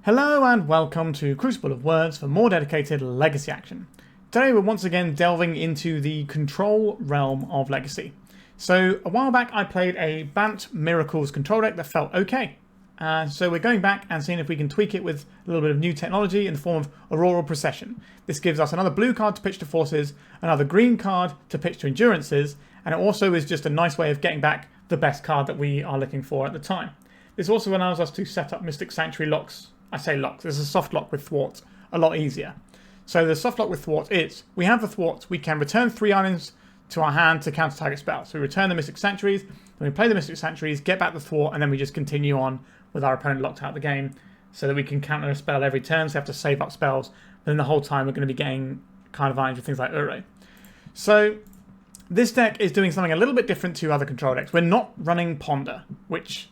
Hello and welcome to Crucible of Words for more dedicated Legacy action. Today we're once again delving into the control realm of Legacy. So a while back I played a Bant Miracles control deck that felt okay. So we're going back and seeing if we can tweak it with a little bit of new technology in the form of Auroral Procession. This gives us another blue card to pitch to Forces, another green card to pitch to Endurances, and it also is just a nice way of getting back the best card that we are looking for at the time. This also allows us to set up Mystic Sanctuary locks. I say locks, there's a soft lock with Thwart a lot easier. So the soft lock with Thwart is, we have the Thwart, we can return 3 islands to our hand to counter target spells. So we return the Mystic Sanctuaries, then we play the Mystic Sanctuaries, get back the Thwart, and then we just continue on with our opponent locked out of the game so that we can counter a spell every turn, so we have to save up spells. But then the whole time we're going to be getting kind of advantage with things like Uro. So this deck is doing something a little bit different to other control decks. We're not running Ponder, which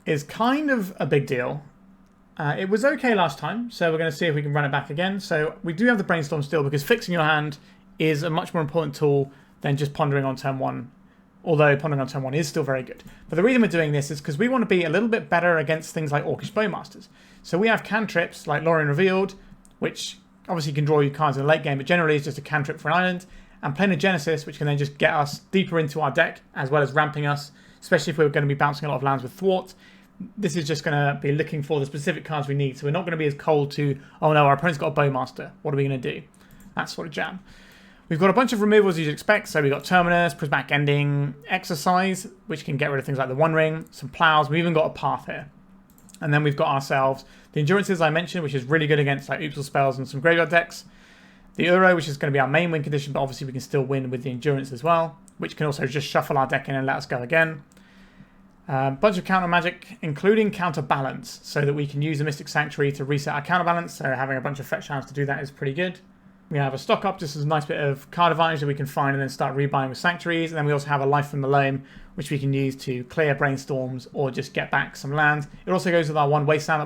is kind of a big deal. It was okay last time, so we're going to see if we can run it back again. So we do have the Brainstorm still, because fixing your hand is a much more important tool than just pondering on turn 1, although pondering on turn 1 is still very good. But the reason we're doing this is because we want to be a little bit better against things like Orcish Bowmasters. So we have cantrips like Lórien Revealed, which obviously can draw you cards in the late game, but generally is just a cantrip for an island, and Planar Genesis, which can then just get us deeper into our deck, as well as ramping us, especially if we're going to be bouncing a lot of lands with Thwart. This is just going to be looking for the specific cards we need. So we're not going to be as cold to, oh no, our opponent's got a Bowmaster. What are we going to do? That sort of jam. We've got a bunch of removals you'd expect. So we've got Terminus, Prismatic Ending, Exorcise, which can get rid of things like the One Ring, some Plows. We've even got a Path here. And then we've got ourselves the Endurances I mentioned, which is really good against like Oopsal spells and some graveyard decks. The Uro, which is going to be our main win condition, but obviously we can still win with the Endurance as well, which can also just shuffle our deck in and let us go again. Bunch of counter magic, including Counterbalance, so that we can use the Mystic Sanctuary to reset our counterbalance. So having a bunch of fetch lands to do that is pretty good. We have a stock up, just as a nice bit of card advantage that we can find and then start rebuying with Sanctuaries. And then we also have a Life from the Loam, which we can use to clear Brainstorms or just get back some lands. It also goes with our one Wasteland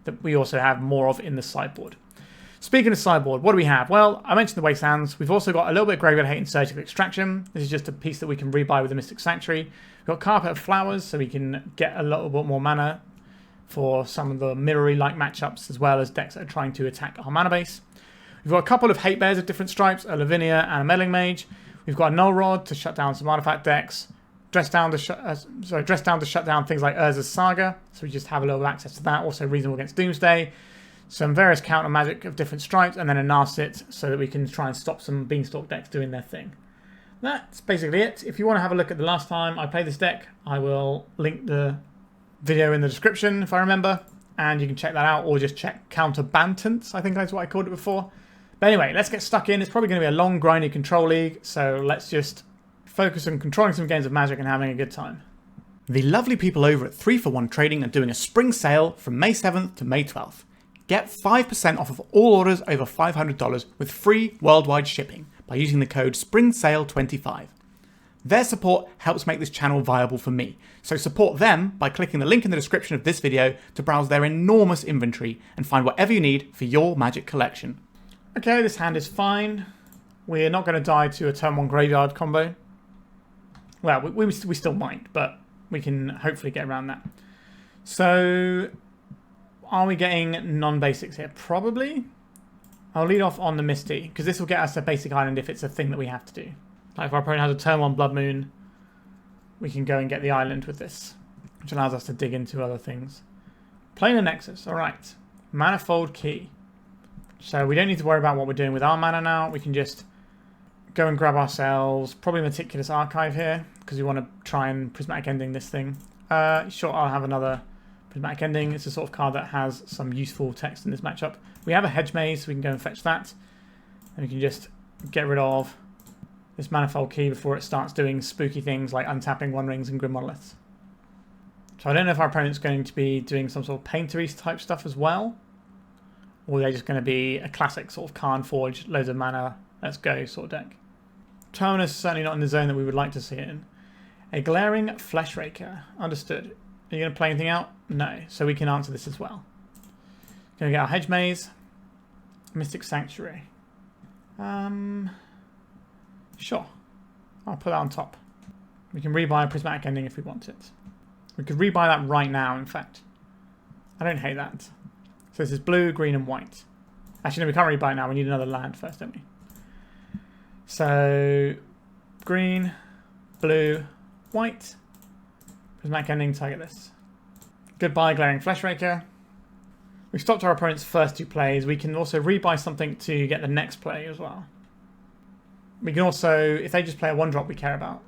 that we also have more of in the sideboard. Speaking of sideboard, what do we have? Well, I mentioned the Wastelands. We've also got a little bit of Graveyard Hate and Surgical Extraction. This is just a piece that we can rebuy with the Mystic Sanctuary. We've got Carpet of Flowers, so we can get a little bit more mana for some of the mirror-like matchups, as well as decks that are trying to attack our mana base. We've got a couple of Hate Bears of different stripes, a Lavinia and a Meddling Mage. We've got a Null Rod to shut down some artifact decks. Dress down to shut down things like Urza's Saga, so we just have a little access to that. Also reasonable against Doomsday. Some various counter magic of different stripes, and then a Narset so that we can try and stop some Beanstalk decks doing their thing. That's basically it. If you want to have a look at the last time I played this deck, I will link the video in the description if I remember, and you can check that out, or just check Counterbalance, I think that's what I called it before. But anyway, let's get stuck in. It's probably going to be a long, grindy control league, so let's just focus on controlling some games of Magic and having a good time. The lovely people over at 3-for-1 Trading are doing a spring sale from May 7th to May 12th. Get 5% off of all orders over $500 with free worldwide shipping by using the code SPRINGSALE25. Their support helps make this channel viable for me, so support them by clicking the link in the description of this video to browse their enormous inventory and find whatever you need for your Magic collection. Okay, this hand is fine. We're not going to die to a turn 1 graveyard combo. Well, we still might, but we can hopefully get around that. So are we getting non-basics here? Probably. I'll lead off on the Misty, because this will get us a basic island if it's a thing that we have to do. Like if our opponent has a turn 1 Blood Moon, we can go and get the island with this, which allows us to dig into other things. Planar Nexus, alright. Manifold Key. So we don't need to worry about what we're doing with our mana now. We can just go and grab ourselves probably Meticulous Archive here, because we want to try and Prismatic Ending this thing. Sure, I'll have another Prismatic Ending. It's a sort of card that has some useful text in this matchup. We have a Hedge Maze, so we can go and fetch that. And we can just get rid of this Manifold Key before it starts doing spooky things like untapping One Rings and Grim Monoliths. So I don't know if our opponent's going to be doing some sort of Paintery type stuff as well, or they're just going to be a classic sort of Karn Forge, loads of mana, let's go sort of deck. Terminus is certainly not in the zone that we would like to see it in. A Glaring Fleshraker, understood. Are you going to play anything out? No, so we can answer this as well. Going to get our Hedge Maze, Mystic Sanctuary. Sure, I'll put that on top. We can rebuy a Prismatic Ending if we want it. We could rebuy that right now, in fact. I don't hate that. So this is blue, green, and white. Actually, no, we can't really buy it now. We need another land first, don't we? So, green, blue, white. Prismatic Ending, target this. Goodbye, Glaring Fleshraker. We've stopped our opponent's first 2 plays. We can also rebuy something to get the next play as well. We can also, if they just play a 1-drop we care about,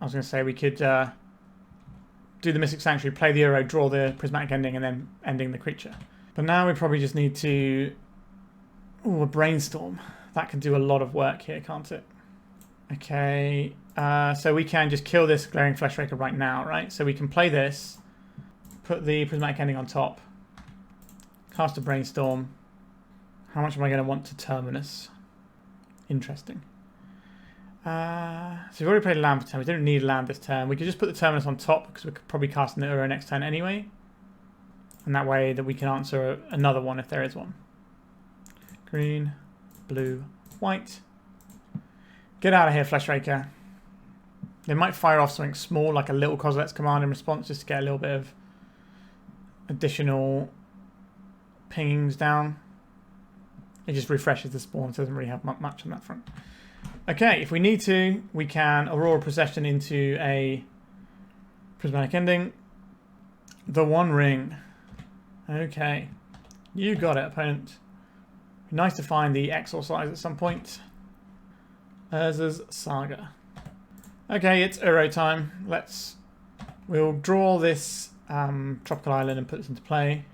I was going to say we could do the Mystic Sanctuary, play the Uro, draw the Prismatic Ending, and then ending the creature. But now we probably just need to... Ooh, a Brainstorm. That can do a lot of work here, can't it? Okay, so we can just kill this Glaring Fleshraker right now, right? So we can play this, put the Prismatic Ending on top, cast a Brainstorm. How much am I going to want to Terminus? Interesting. So we've already played a land for turn. We don't need a land this turn. We could just put the Terminus on top because we could probably cast an Uro next turn anyway. And that way that we can answer another one if there is one. Green, blue, white. Get out of here, Fleshraker. They might fire off something small like a little Kozilek's Command in response just to get a little bit of additional pingings down. It just refreshes the spawn, so it doesn't really have much on that front. Okay, if we need to, we can Auroral Procession into a Prismatic Ending. The One Ring. Okay. You got it, opponent. Nice to find the Exorcise at some point. Urza's Saga. Okay, it's Uro time. We'll draw this Tropical Island and put this into play.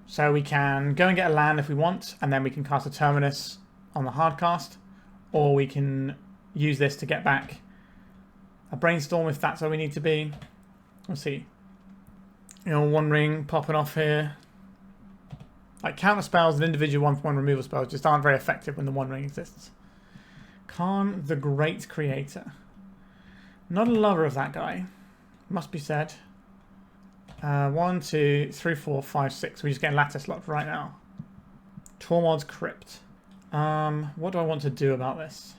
So we can go and get a land if we want, and then we can cast a Terminus on the hard cast. Or we can use this to get back a Brainstorm if that's where we need to be. We'll see. You know, One Ring popping off here. Like counter spells and individual 1-for-1 removal spells just aren't very effective when the One Ring exists. Khan the Great Creator. Not a lover of that guy, must be said. 1, 2, 3, 4, 5, 6. We're just getting lattice locked right now. Tormod's Crypt. What do I want to do about this?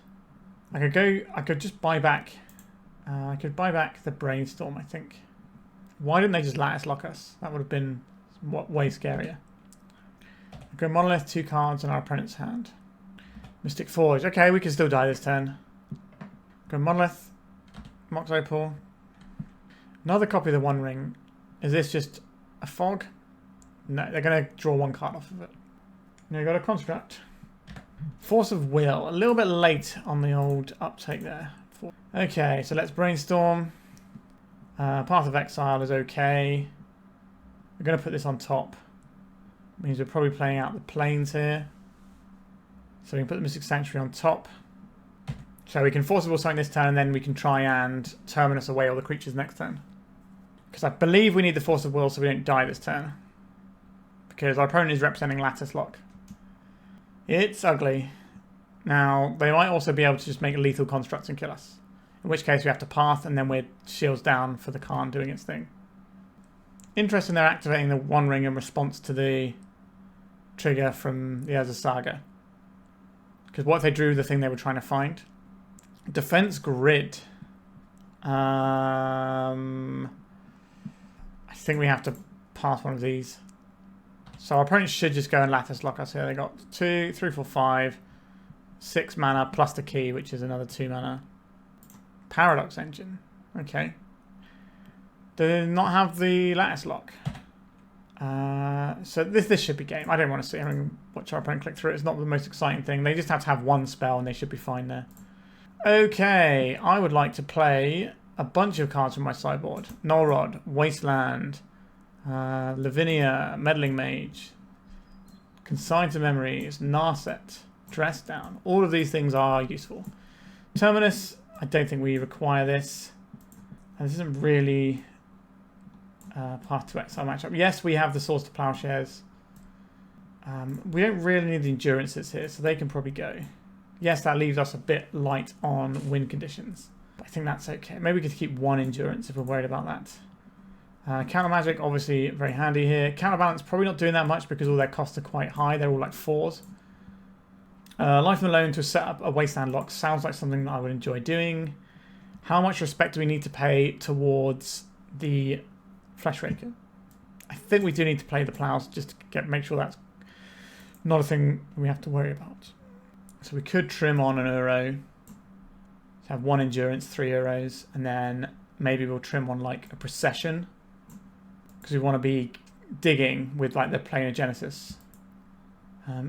I could just buy back. I could buy back the Brainstorm, I think. Why didn't they just lattice lock us? That would have been way scarier. Go Monolith, 2 cards in our opponent's hand. Mystic Forge. Okay, we can still die this turn. Go Monolith, Mox Opal. Another copy of the One Ring. Is this just a fog? No, they're going to draw 1 card off of it. Now you got a construct. Force of Will. A little bit late on the old uptake there. Okay, so let's Brainstorm. Path of Exile is okay. We're going to put this on top. Means we're probably playing out the plains here. So we can put the Mystic Sanctuary on top. So we can Force of Will something this turn, and then we can try and Terminus away all the creatures next turn. Because I believe we need the Force of Will so we don't die this turn. Because our opponent is representing Lattice Lock. It's ugly. Now, they might also be able to just make lethal constructs and kill us. In which case we have to path, and then we're shields down for the Khan doing its thing. Interesting they're activating the One Ring in response to the trigger from the Urza's Saga. Because what if they drew the thing they were trying to find? Defense Grid. I think we have to pass one of these. So our opponents should just go and lattice lock us here. They got 2, 3, 4, 5, 6 mana plus the key, which is another 2 mana. Paradox Engine. Okay. Do they not have the lattice lock? So this should be game. I don't want to see having watch our opponent click through it. It's not the most exciting thing. They just have to have 1 spell and they should be fine there. Okay, I would like to play a bunch of cards from my sideboard. Nullrod, Wasteland, Lavinia, Meddling Mage, Consigned to Memories, Narset, Dress Down. All of these things are useful. Terminus, I don't think we require this. This isn't really Path to Exile matchup. Yes, we have the Source to Plowshares. We don't really need the Endurances here, so they can probably go. Yes, that leaves us a bit light on win conditions. But I think that's okay. Maybe we could keep 1 Endurance if we're worried about that. Counter Magic, obviously very handy here. Counterbalance, probably not doing that much because all their costs are quite high. They're all like 4s. Life and Loam to set up a Wasteland lock sounds like something that I would enjoy doing. How much respect do we need to pay towards the Fleshraker? I think we do need to play the Plows just to make sure that's Not a thing we have to worry about. So we could trim on an Uro. Have 1 endurance, 3 Euros, and then maybe we'll trim on like a procession. Because we want to be digging with like the Planar Genesis.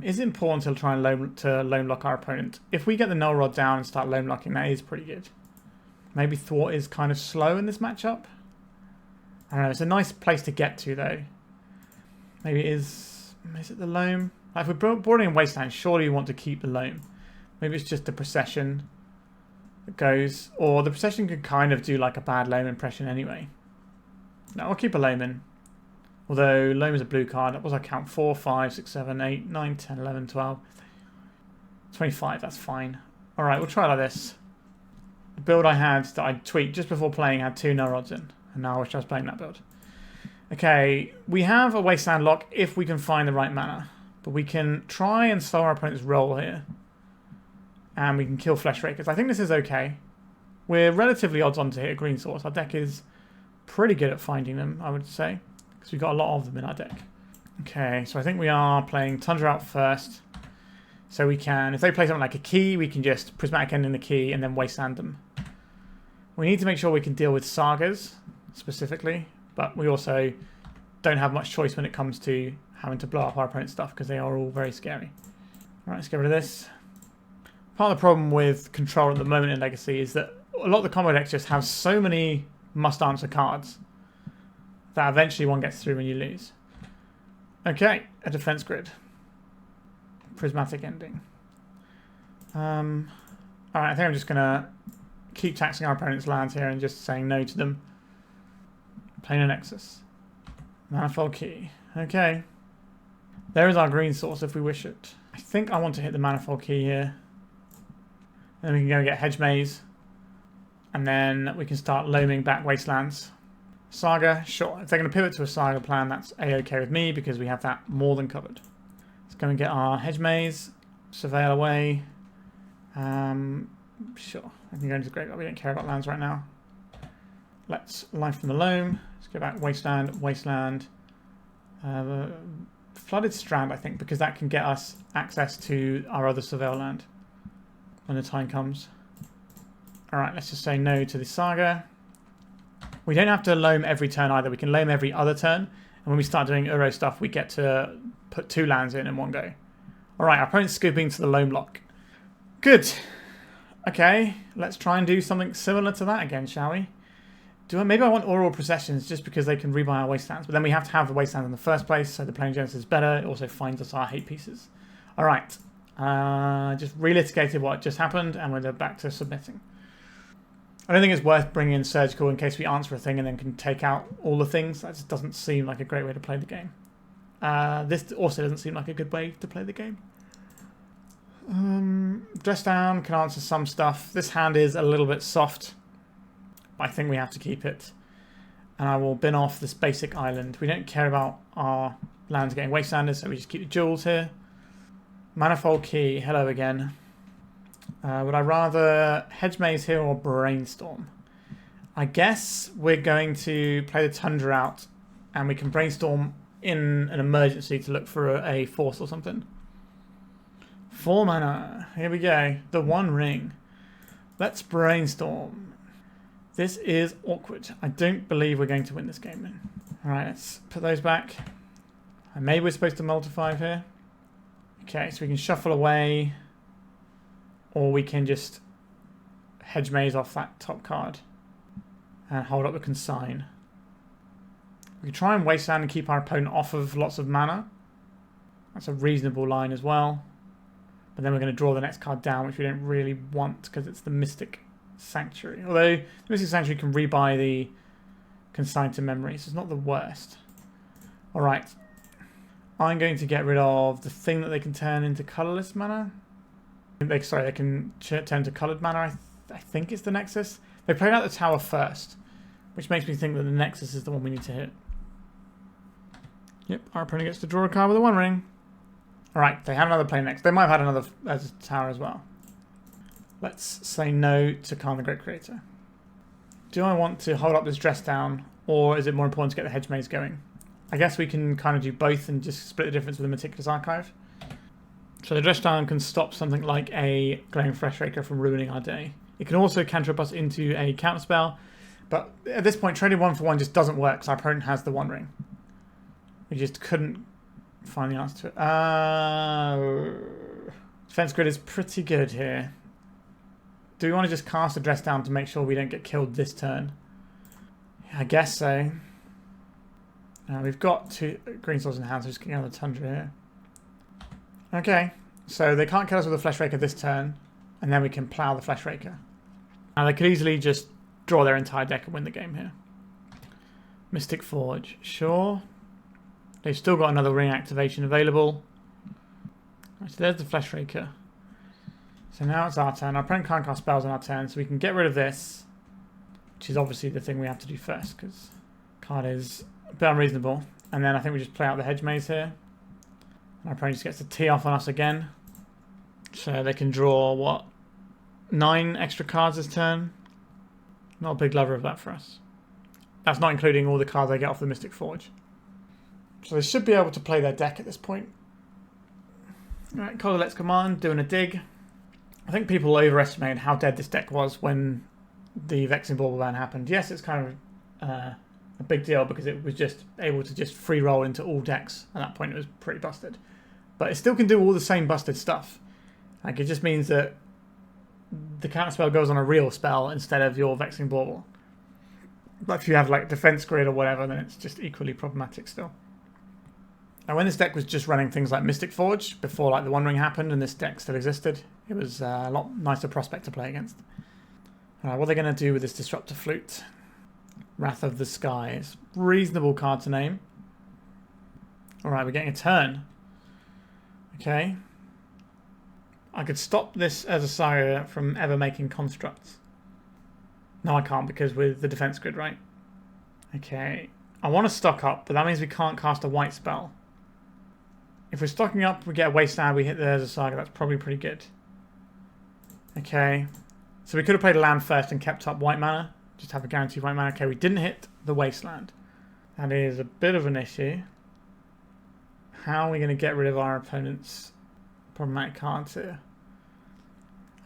Is it important to try and loam lock our opponent? If we get the null rod down and start loam locking, that is pretty good. Maybe Thwart is kind of slow in this matchup. I don't know, it's a nice place to get to though. Maybe it is it the loam? Like if we're boarding in Wasteland, surely we want to keep the loam. Maybe it's just the procession that goes, or the procession could kind of do like a bad loam impression anyway. No, I'll keep a loam in. Although loam is a blue card. What was I count? 4, 5, 6, 7, 8, 9, 10, 11, 12, 25. That's fine. Alright, we'll try like this. The build I had that I tweaked just before playing had 2 null rods in. And now I wish I was playing that build. Okay, we have a Wasteland lock if we can find the right mana. But we can try and slow our opponent's roll here. And we can kill Flesh Rakers. I think this is okay. We're relatively odds on to hit a green source. Our deck is pretty good at finding them, I would say. Because we've got a lot of them in our deck. Okay, so I think we are playing Tundra out first. So we can, if they play something like a key, we can just Prismatic Ending the key and then Wasteland them. We need to make sure we can deal with sagas, specifically. But we also don't have much choice when it comes to having to blow up our opponent's stuff, because they are all very scary. Alright, let's get rid of this. Part of the problem with control at the moment in Legacy is that a lot of the combo decks just have so many must-answer cards that eventually one gets through when you lose. Okay, a defense grid. Prismatic Ending. Alright, I think I'm just going to keep taxing our opponent's lands here and just saying no to them. Planar Nexus. Manifold Key. Okay. There is our green source if we wish it. I think I want to hit the Manifold Key here. Then we can go get Hedge Maze. And then we can start loaming back Wastelands. Saga, sure. If they're going to pivot to a Saga plan, that's A-okay with me because we have that more than covered. Let's go and get our Hedge Maze. Surveil away. Sure. I can go into the Graveyard. We don't care about lands right now. Let's Life from the Loam. Let's go back Wasteland, Wasteland. Flooded Strand, I think, because that can get us access to our other Surveil land when the time comes. Alright, let's just say no to the Saga. We don't have to loam every turn either. We can loam every other turn. And when we start doing Uro stuff, we get to put 2 lands in one go. Alright, our opponent's scooping to the loam lock. Good. Okay, let's try and do something similar to that again, shall we? Maybe I want Auroral Processions just because they can rebuy our Wastelands. But then we have to have the Wastelands in the first place, so the Planar Genesis is better. It also finds us our hate pieces. Alright. Just relitigated what just happened, and we're back to submitting. I don't think it's worth bringing in Surgical in case we answer a thing and then can take out all the things. That just doesn't seem like a great way to play the game. This also doesn't seem like a good way to play the game. Dress Down can answer some stuff. This hand is a little bit soft. I think we have to keep it. And I will bin off this basic island. We don't care about our lands getting Wastelanders, so we just keep the jewels here. Manifold Key, hello again. Would I rather Hedge Maze here or Brainstorm? I guess we're going to play the Tundra out and we can Brainstorm in an emergency to look for a force or something. 4 mana. Here we go. The One Ring. Let's Brainstorm. This is awkward. I don't believe we're going to win this game then. Alright, let's put those back. And maybe we're supposed to multiply here. Okay, so we can shuffle away. Or we can just Hedge Maze off that top card. And hold up the Consign. We can try and Wasteland and keep our opponent off of lots of mana. That's a reasonable line as well. But then we're going to draw the next card down, which we don't really want because it's the Mystic Sanctuary. Although the Mystic Sanctuary can rebuy the Consign to Memory, so it's not the worst. Alright. I'm going to get rid of the thing that they can turn into colourless mana. They can turn into coloured mana. I think it's the Nexus. They played out the tower first, which makes me think that the Nexus is the one we need to hit. Yep, our opponent gets to draw a card with a One Ring. Alright, they have another play next. They might have had another as a tower as well. Let's say no to Khan the Great Creator. Do I want to hold up this Dress Down, or is it more important to get the Hedge Maze going? I guess we can kind of do both and just split the difference with the Meticulous Archive. So the Dress Down can stop something like a Glowing Fleshraker from ruining our day. It can also cantrip us into a Counterspell, but at this point trading 1 for 1 just doesn't work because our opponent has the One Ring. We just couldn't find the answer to it. Defense Grid is pretty good here. Do we want to just cast a Dress Down to make sure we don't get killed this turn? Yeah, I guess so. We've got 2 green swords in hand, so just getting out of the Tundra here. Okay, so they can't kill us with a Fleshraker this turn, and then we can plow the Fleshraker. Now they could easily just draw their entire deck and win the game here. Mystic Forge, sure. They've still got another ring activation available. Right, so there's the Fleshraker. So now it's our turn. Our opponent can't cast spells on our turn, so we can get rid of this, which is obviously the thing we have to do first, because card is a bit unreasonable. And then I think we just play out the Hedge Maze here. Our opponent just gets to tee off on us again. So they can draw, what, 9 extra cards this turn? Not a big lover of that for us. That's not including all the cards they get off the Mystic Forge. So they should be able to play their deck at this point. Alright, Colorlet's Command, doing a dig. I think people overestimated how dead this deck was when the Vexing Bauble ban happened. Yes, it's kind of a big deal because it was just able to just free roll into all decks. At that point it was pretty busted. But it still can do all the same busted stuff. Like, it just means that the Counterspell goes on a real spell instead of your Vexing Bauble. But if you have like Defense Grid or whatever, then it's just equally problematic still. Now when this deck was just running things like Mystic Forge, before like the One Ring happened and this deck still existed, it was a lot nicer prospect to play against. Alright, what are they going to do with this Disruptor Flute? Wrath of the Skies. Reasonable card to name. Alright, we're getting a turn. Okay. I could stop this as a Saga from ever making constructs. No, I can't because with the Defense Grid, right? Okay. I want to stock up, but that means we can't cast a white spell. If we're stocking up, we get a Wasteland, we hit the Ezra Saga, that's probably pretty good. Okay. So we could have played a land first and kept up white mana. Just have a guaranteed white mana. Okay, we didn't hit the Wasteland. That is a bit of an issue. How are we going to get rid of our opponent's problematic cards here?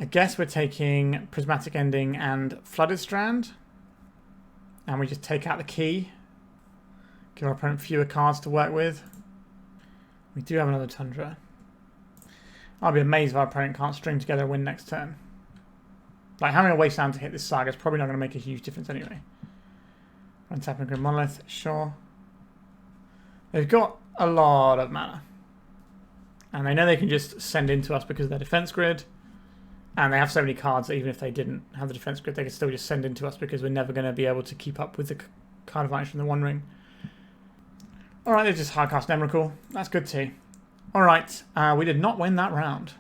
I guess we're taking Prismatic Ending and Flooded Strand. And we just take out the key. Give our opponent fewer cards to work with. We do have another Tundra. I'll be amazed if our opponent can't string together a win next turn. Like, having a Wasteland to hit this Saga is probably not going to make a huge difference anyway. Untap Grim Monolith, sure. They've got a lot of mana. And they know they can just send into us because of their Defense Grid. And they have so many cards that even if they didn't have the Defense Grid, they could still just send into us because we're never going to be able to keep up with the card advantage from the One Ring. Alright, they just hardcast Emrakul. That's good too. Alright, we did not win that round.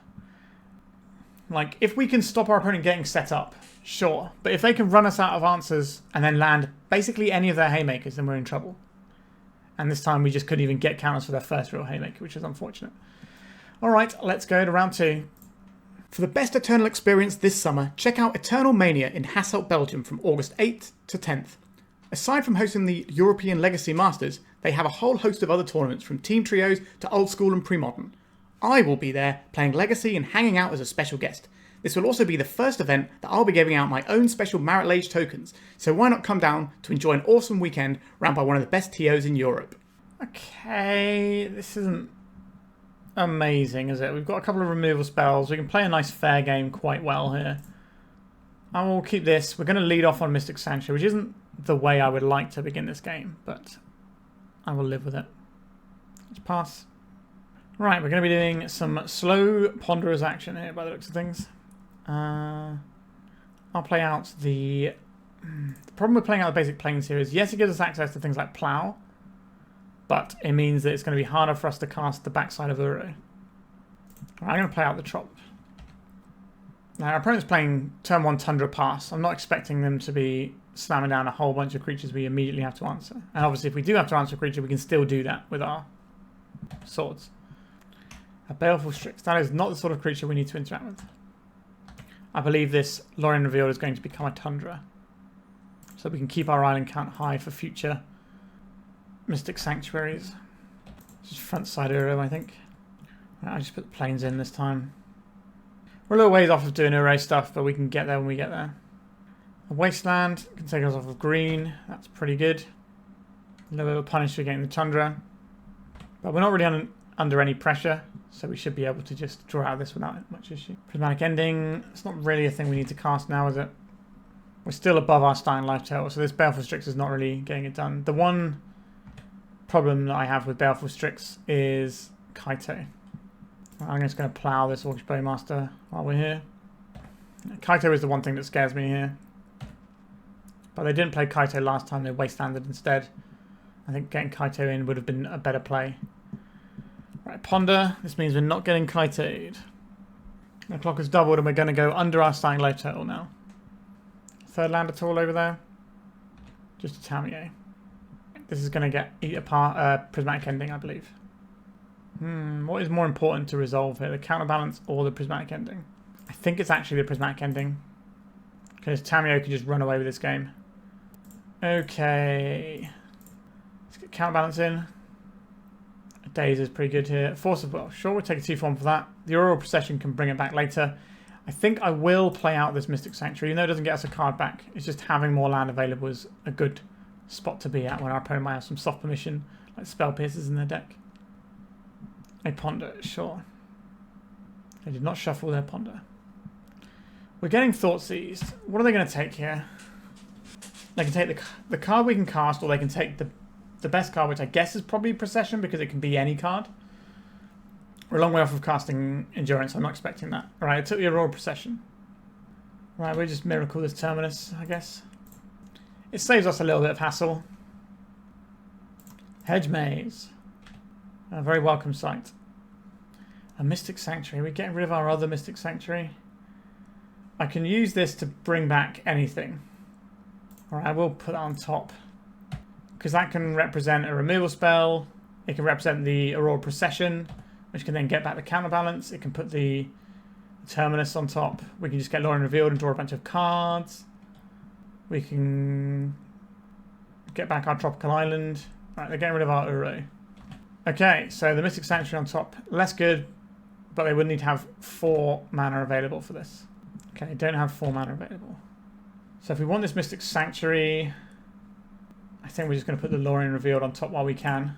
Like, if we can stop our opponent getting set up, sure. But if they can run us out of answers and then land basically any of their Haymakers, then we're in trouble. And this time we just couldn't even get counters for their first real Haymaker, which is unfortunate. Alright, let's go to round 2. For the best Eternal experience this summer, check out Eternal Mania in Hasselt, Belgium from August 8th to 10th. Aside from hosting the European Legacy Masters, they have a whole host of other tournaments from team trios to old school and pre-modern. I will be there playing Legacy and hanging out as a special guest. This will also be the first event that I'll be giving out my own special Marit Lage tokens, so why not come down to enjoy an awesome weekend run by one of the best TOs in Europe. Okay, this isn't amazing, is it? We've got a couple of removal spells. We can play a nice fair game quite well here. I will keep this. We're going to lead off on Mystic Sanctuary, which isn't the way I would like to begin this game, but I will live with it. Let's pass. Right, we're going to be doing some slow ponderous action here by the looks of things. I'll play out the problem with playing out the basic planes here is, yes, it gives us access to things like Plow, but it means that it's going to be harder for us to cast the backside of Uro. Right, I'm going to play out the Trop. Now, our opponent's playing turn 1 Tundra Pass. I'm not expecting them to be slamming down a whole bunch of creatures we immediately have to answer. And obviously, if we do have to answer a creature, we can still do that with our swords. A Baleful Strix. That is not the sort of creature we need to interact with. I believe this Lórien Revealed is going to become a Tundra. So we can keep our island count high for future Mystic Sanctuaries. Just front side Uro, I think. I just put the planes in this time. We're a little ways off of doing Uro stuff, but we can get there when we get there. A Wasteland can take us off of green. That's pretty good. A little bit of a punish for getting the Tundra. But we're not really under any pressure, so we should be able to just draw out of this without much issue. Prismatic Ending. It's not really a thing we need to cast now, is it? We're still above our starting life total, so this Baleful Strix is not really getting it done. The one problem that I have with Baleful Strix is Kaito. I'm just going to plow this Orcish Bowmaster while we're here. Kaito is the one thing that scares me here. But they didn't play Kaito last time, they Wastelanded instead. I think getting Kaito in would have been a better play. Right, Ponder. This means we're not getting Kaito'd. The clock has doubled and we're going to go under our starting life total now. Third land at all over there? Just a Tamiyo. This is going to get eat apart Prismatic Ending, I believe. What is more important to resolve here? The Counterbalance or the Prismatic Ending? I think it's actually the Prismatic Ending. Because Tamiyo can just run away with this game. Okay. Let's get Counterbalance in. Daze is pretty good here. Force of, well, sure, we'll take a 2-form for that. The Auroral Procession can bring it back later. I think I will play out this Mystic Sanctuary, even though it doesn't get us a card back. It's just having more land available is a good spot to be at when our opponent might have some soft permission, like Spell Piercers in their deck. A Ponder, sure. They did not shuffle their Ponder. We're getting Thwart Seized. What are they going to take here? They can take the card we can cast, or they can take the best card, which I guess is probably Procession, because it can be any card. We're a long way off of casting Endurance, I'm not expecting that. Alright, I took the Auroral Procession. Right, we'll just Miracle this Terminus, I guess. It saves us a little bit of hassle. Hedge Maze. A very welcome sight. A Mystic Sanctuary. We're getting rid of our other Mystic Sanctuary. I can use this to bring back anything. Alright, I will put that on top. Because that can represent a removal spell. It can represent the Auroral Procession, which can then get back the Counterbalance. It can put the Terminus on top. We can just get Lórien Revealed and draw a bunch of cards. We can get back our Tropical Island. Right, they're getting rid of our Uro. Okay, so the Mystic Sanctuary on top. Less good, but they would need to have 4 mana available for this. Okay, they don't have 4 mana available. So if we want this Mystic Sanctuary, I think we're just going to put the Lórien Revealed on top while we can.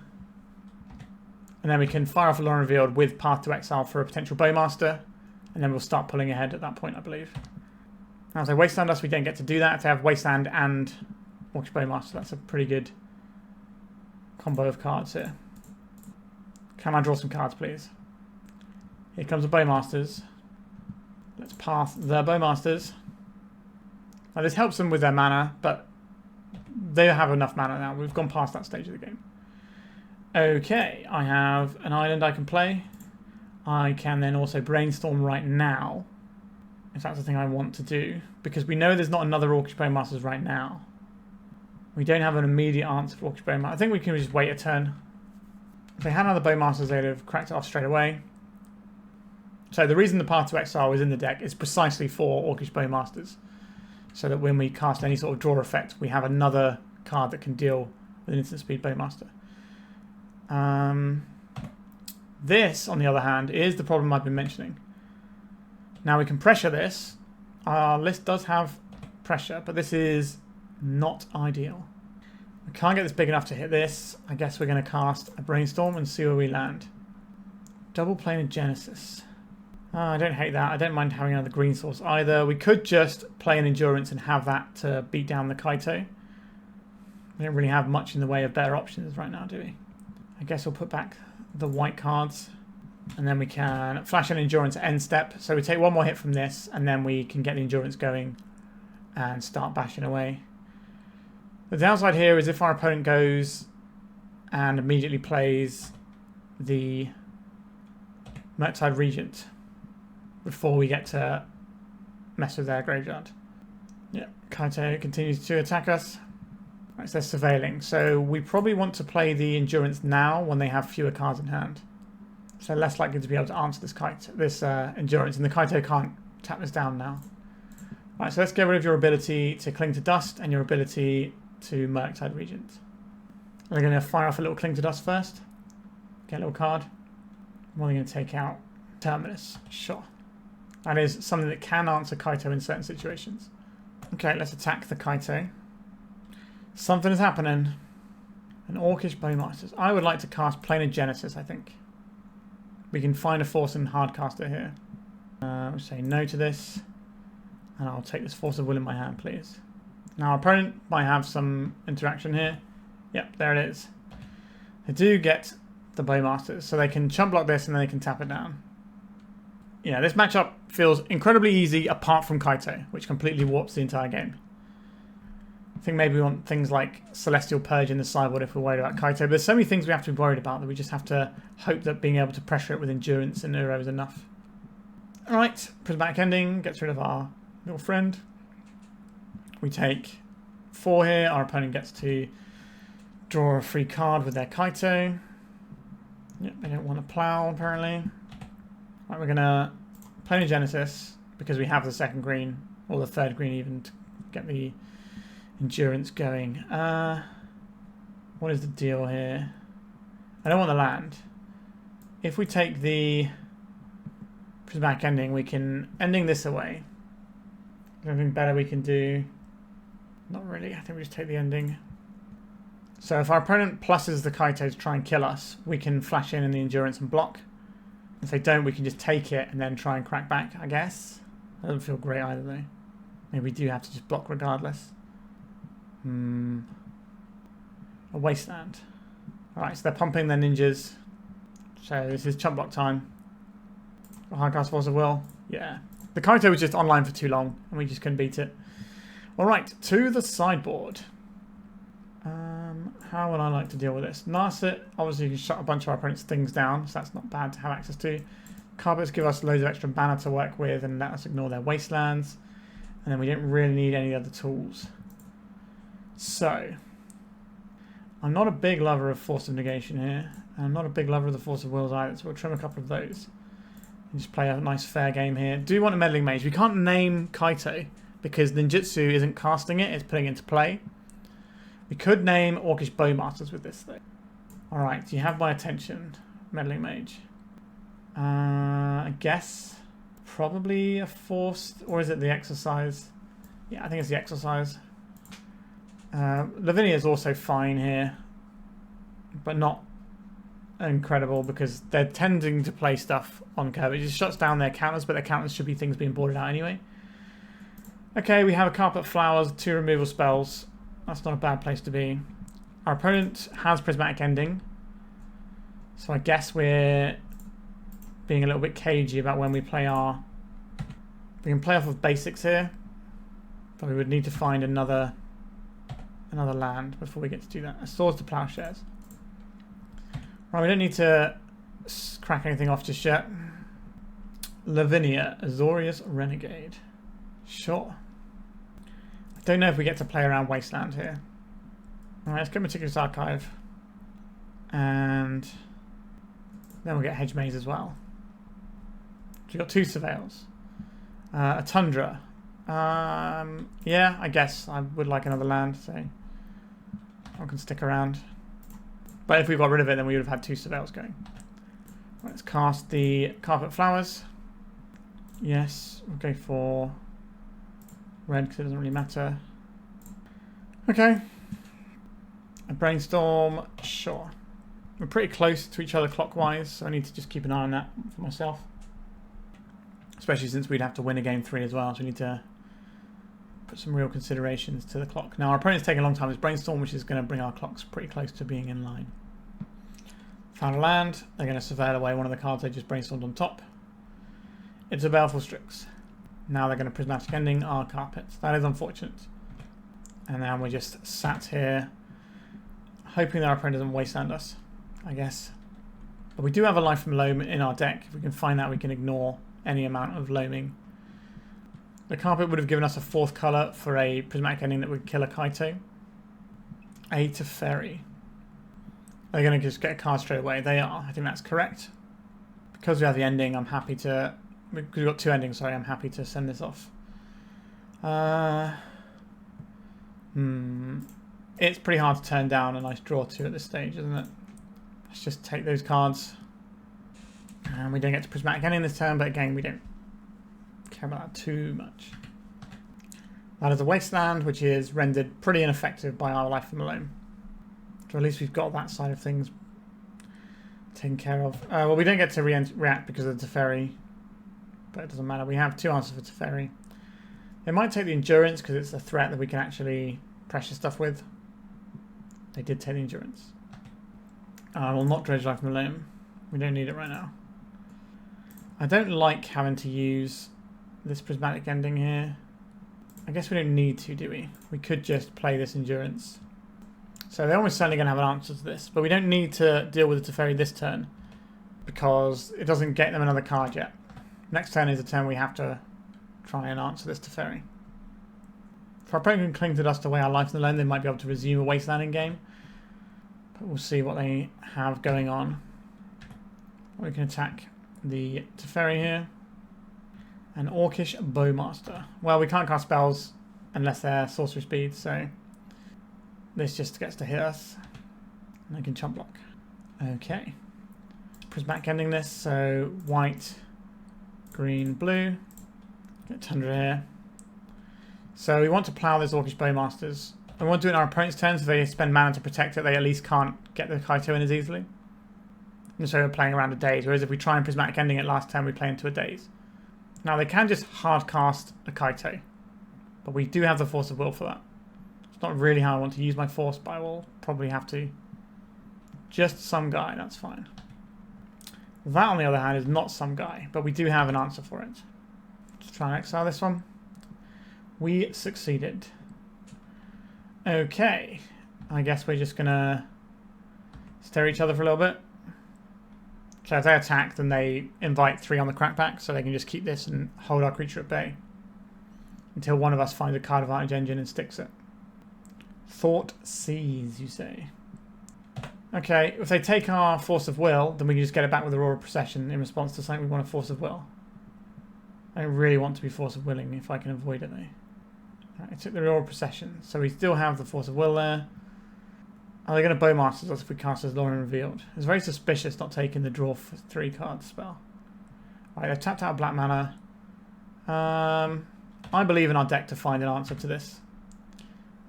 And then we can fire off a Lórien Revealed with Path to Exile for a potential Bowmaster. And then we'll start pulling ahead at that point, I believe. Now, if they Wasteland us, we don't get to do that. If they have Wasteland and Orcish Bowmaster, that's a pretty good combo of cards here. Can I draw some cards, please? Here comes the Bowmasters. Let's path the Bowmasters. Now, this helps them with their mana, but they have enough mana now. We've gone past that stage of the game. Okay, I have an island I can play. I can then also Brainstorm right now, if that's the thing I want to do, because we know there's not another Orcish Bowmasters right now. We don't have an immediate answer for Orcish Bowmaster. I think we can just wait a turn. If they had another Bowmasters, they'd have cracked it off straight away. So the reason the Path to Exile is in the deck is precisely for Orcish Bowmasters, so that when we cast any sort of draw effect, we have another card that can deal with an instant speed Bowmaster. This, on the other hand, is the problem I've been mentioning. Now we can pressure this. Our list does have pressure, but this is not ideal. We can't get this big enough to hit this. I guess we're going to cast a Brainstorm and see where we land. Double Planar Genesis. I don't hate that. I don't mind having another green source either. We could just play an Endurance and have that to beat down the Kaito. We don't really have much in the way of better options right now, do we? I guess we'll put back the white cards. And then we can flash an Endurance at end step. So we take one more hit from this, and then we can get the Endurance going and start bashing away. The downside here is if our opponent goes and immediately plays the Murktide Regent before we get to mess with their graveyard. Yeah, Kaito continues to attack us. Right, so they're surveilling. So we probably want to play the Endurance now when they have fewer cards in hand. So less likely to be able to answer this Endurance, and the Kaito can't tap this down now. Right, so let's get rid of your ability to Cling to Dust and your ability to Murktide Regent. We're going to fire off a little Cling to Dust first. Get a little card. What are they going to take out? Terminus. Sure. That is something that can answer Kaito in certain situations. Okay, let's attack the Kaito. Something is happening. An Orcish Bowmasters. I would like to cast Planar Genesis, I think. We can find a Force and Hardcaster here. We'll say no to this. And I'll take this Force of Will in my hand, please. Now, our opponent might have some interaction here. Yep, there it is. They do get the Bowmasters, so they can chump block this and then they can tap it down. Yeah, this matchup feels incredibly easy apart from Kaito, which completely warps the entire game. I think maybe we want things like Celestial Purge in the sideboard if we're worried about Kaito, but there's so many things we have to be worried about that we just have to hope that being able to pressure it with Endurance and Uro is enough. Alright, Prismatic Ending gets rid of our little friend. We take 4 here, our opponent gets to draw a free card with their Kaito. Yep, they don't want to plow apparently. Right, we're going to Planar Genesis because we have the second green, or the third green even, to get the Endurance going. What is the deal here? I don't want the land. If we take the Prismatic Ending, we can ending this away. Is there anything better we can do? Not really. I think we just take the ending. So if our opponent pluses the Kaito to try and kill us, we can flash in the Endurance and block. If they don't, we can just take it and then try and crack back, I guess. That doesn't feel great either, though. Maybe we do have to just block regardless. A Wasteland. Alright, so they're pumping their ninjas. So this is chump block time. Hardcast Force of Will. Yeah. The Kaito was just online for too long, and we just couldn't beat it. Alright, to the sideboard. How would I like to deal with this? Narset, obviously you can shut a bunch of our opponent's things down, so that's not bad to have access to. Carpets give us loads of extra mana to work with and let us ignore their wastelands. And then we don't really need any other tools. So, I'm not a big lover of Force of Negation here. And I'm not a big lover of the Force of Wills either, so we'll trim a couple of those. And just play a nice fair game here. Do you want a Meddling Mage? We can't name Kaito because Ninjutsu isn't casting it, it's putting it into play. We could name Orcish Bowmasters with this though. Alright, you have my attention, Meddling Mage. I guess probably a Forced, or is it the Exorcise? Yeah, I think it's the Exorcise. Lavinia is also fine here, but not incredible because they're tending to play stuff on curve. It just shuts down their counters, but their counters should be things being boarded out anyway. Okay, we have a Carpet Flowers, 2 removal spells. That's not a bad place to be. Our opponent has Prismatic Ending, so I guess we're being a little bit cagey about when we play our... We can play off of basics here, but we would need to find another land before we get to do that. A Swords to Plowshares. Right, we don't need to crack anything off just yet. Lavinia, Azorius Renegade. Sure. I don't know if we get to play around Wasteland here. Alright, let's get Meticulous Archive. And then we'll get Hedge Maze as well. So we've got 2 Surveils. A Tundra. Yeah, I guess I would like another land, so I can stick around. But if we got rid of it, then we would have had 2 Surveils going. Right, let's cast the Carpet Flowers. Yes, we'll go for red because it doesn't really matter. Okay. A Brainstorm, sure. We're pretty close to each other clockwise, so I need to just keep an eye on that for myself. Especially since we'd have to win a game 3 as well, so we need to put some real considerations to the clock. Now our opponent's taking a long time. It's Brainstorm, which is going to bring our clocks pretty close to being in line. Found a land. They're going to surveil away one of the cards they just brainstormed on top. It's a Baleful Strix. Now they're going to Prismatic Ending our carpets. That is unfortunate. And now we're just sat here hoping that our opponent doesn't wasteland us, I guess. But we do have a Life from Loam in our deck. If we can find that, we can ignore any amount of loaming. The carpet would have given us a 4th colour for a Prismatic Ending that would kill a Kaito. A to Fairy. They're going to just get a card straight away. They are. I think that's correct. Because we have the ending, I'm happy to... Because we've got 2 endings, sorry, I'm happy to send this off. It's pretty hard to turn down a nice draw 2 at this stage, isn't it? Let's just take those cards. And we don't get to Prismatic Ending this turn, but again, we don't care about that too much. That is a Wasteland, which is rendered pretty ineffective by our life from Loam. So at least we've got that side of things taken care of. Well, we don't get to react because of the Teferi, but it doesn't matter. We have 2 answers for Teferi. They might take the Endurance because it's a threat that we can actually pressure stuff with. They did take the Endurance. I will not dredge life from Loam. We don't need it right now. I don't like having to use this Prismatic Ending here. I guess we don't need to, do we? We could just play this Endurance. So they're almost certainly going to have an answer to this, but we don't need to deal with the Teferi this turn because it doesn't get them another card yet. Next turn is a turn we have to try and answer this Teferi. If our opponent can cling to dust away our life in the Loam, they might be able to resume a Wasteland in game. But we'll see what they have going on. We can attack the Teferi here. An Orcish Bowmaster. Well, we can't cast spells unless they're sorcery speed, so this just gets to hit us. And I can chump block. Okay. Prismatic Ending this, so white, green, blue. Get Tundra here. So we want to plow those Orcish Bowmasters. We want to do it on our opponent's turn, so they spend mana to protect it. They at least can't get the Kaito in as easily. And so we're playing around a daze, whereas if we try and Prismatic Ending it last turn, we play into a daze. Now they can just hard cast a Kaito, but we do have the Force of Will for that. It's not really how I want to use my Force, but I will probably have to. Just some guy, that's fine. That, on the other hand, is not some guy, but we do have an answer for it. Let's try and exile this one. We succeeded. Okay, I guess we're just gonna stare at each other for a little bit. So if they attack, then they invite 3 on the crackback, so they can just keep this and hold our creature at bay until one of us finds a card advantage engine and sticks it. Thwart sees, you say. Okay, if they take our Force of Will, then we can just get it back with Auroral Procession in response to something we want a Force of Will. I don't really want to be Force of Willing if I can avoid it though. Right, I took the Auroral Procession, so we still have the Force of Will there. Are they going to Bowmasters us if we cast as Lórien Revealed? It's very suspicious not taking the draw for 3 card spell. Right, they've tapped out black mana. I believe in our deck to find an answer to this.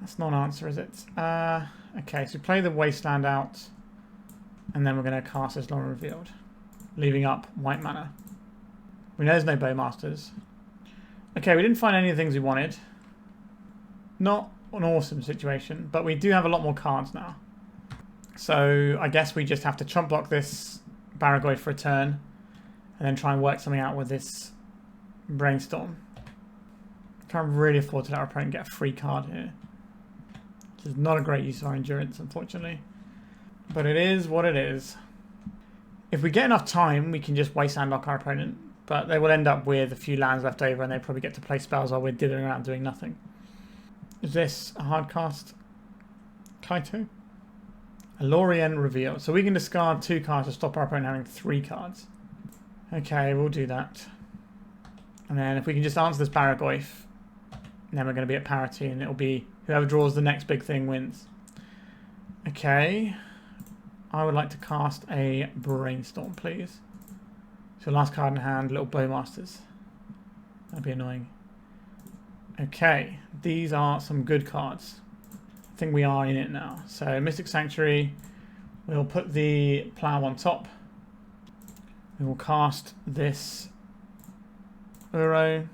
That's not an answer, is it? Okay, so we play the Wasteland out, and then we're going to cast as Lórien Revealed, leaving up white mana. We know there's no Bowmasters. Okay, we didn't find any of the things we wanted. Not an awesome situation, but we do have a lot more cards now. So I guess we just have to chump block this Barragoy for a turn and then try and work something out with this Brainstorm. Can't really afford to let our opponent get a free card here. Which is not a great use of our Endurance, unfortunately. But it is what it is. If we get enough time, we can just Wasteland lock our opponent, but they will end up with a few lands left over and they probably get to play spells while we're dithering around doing nothing. Is this a hard cast Kaito? A Lórien Revealed. So we can discard 2 cards to stop our opponent having 3 cards. Okay, we'll do that. And then if we can just answer this Barragoy, then we're going to be at parity and it'll be whoever draws the next big thing wins. Okay. I would like to cast a Brainstorm, please. So last card in hand, little Bowmasters. That'd be annoying. Okay, these are some good cards. I think we are in it now. So Mystic Sanctuary, we'll put the Plow on top. We will cast this Uro,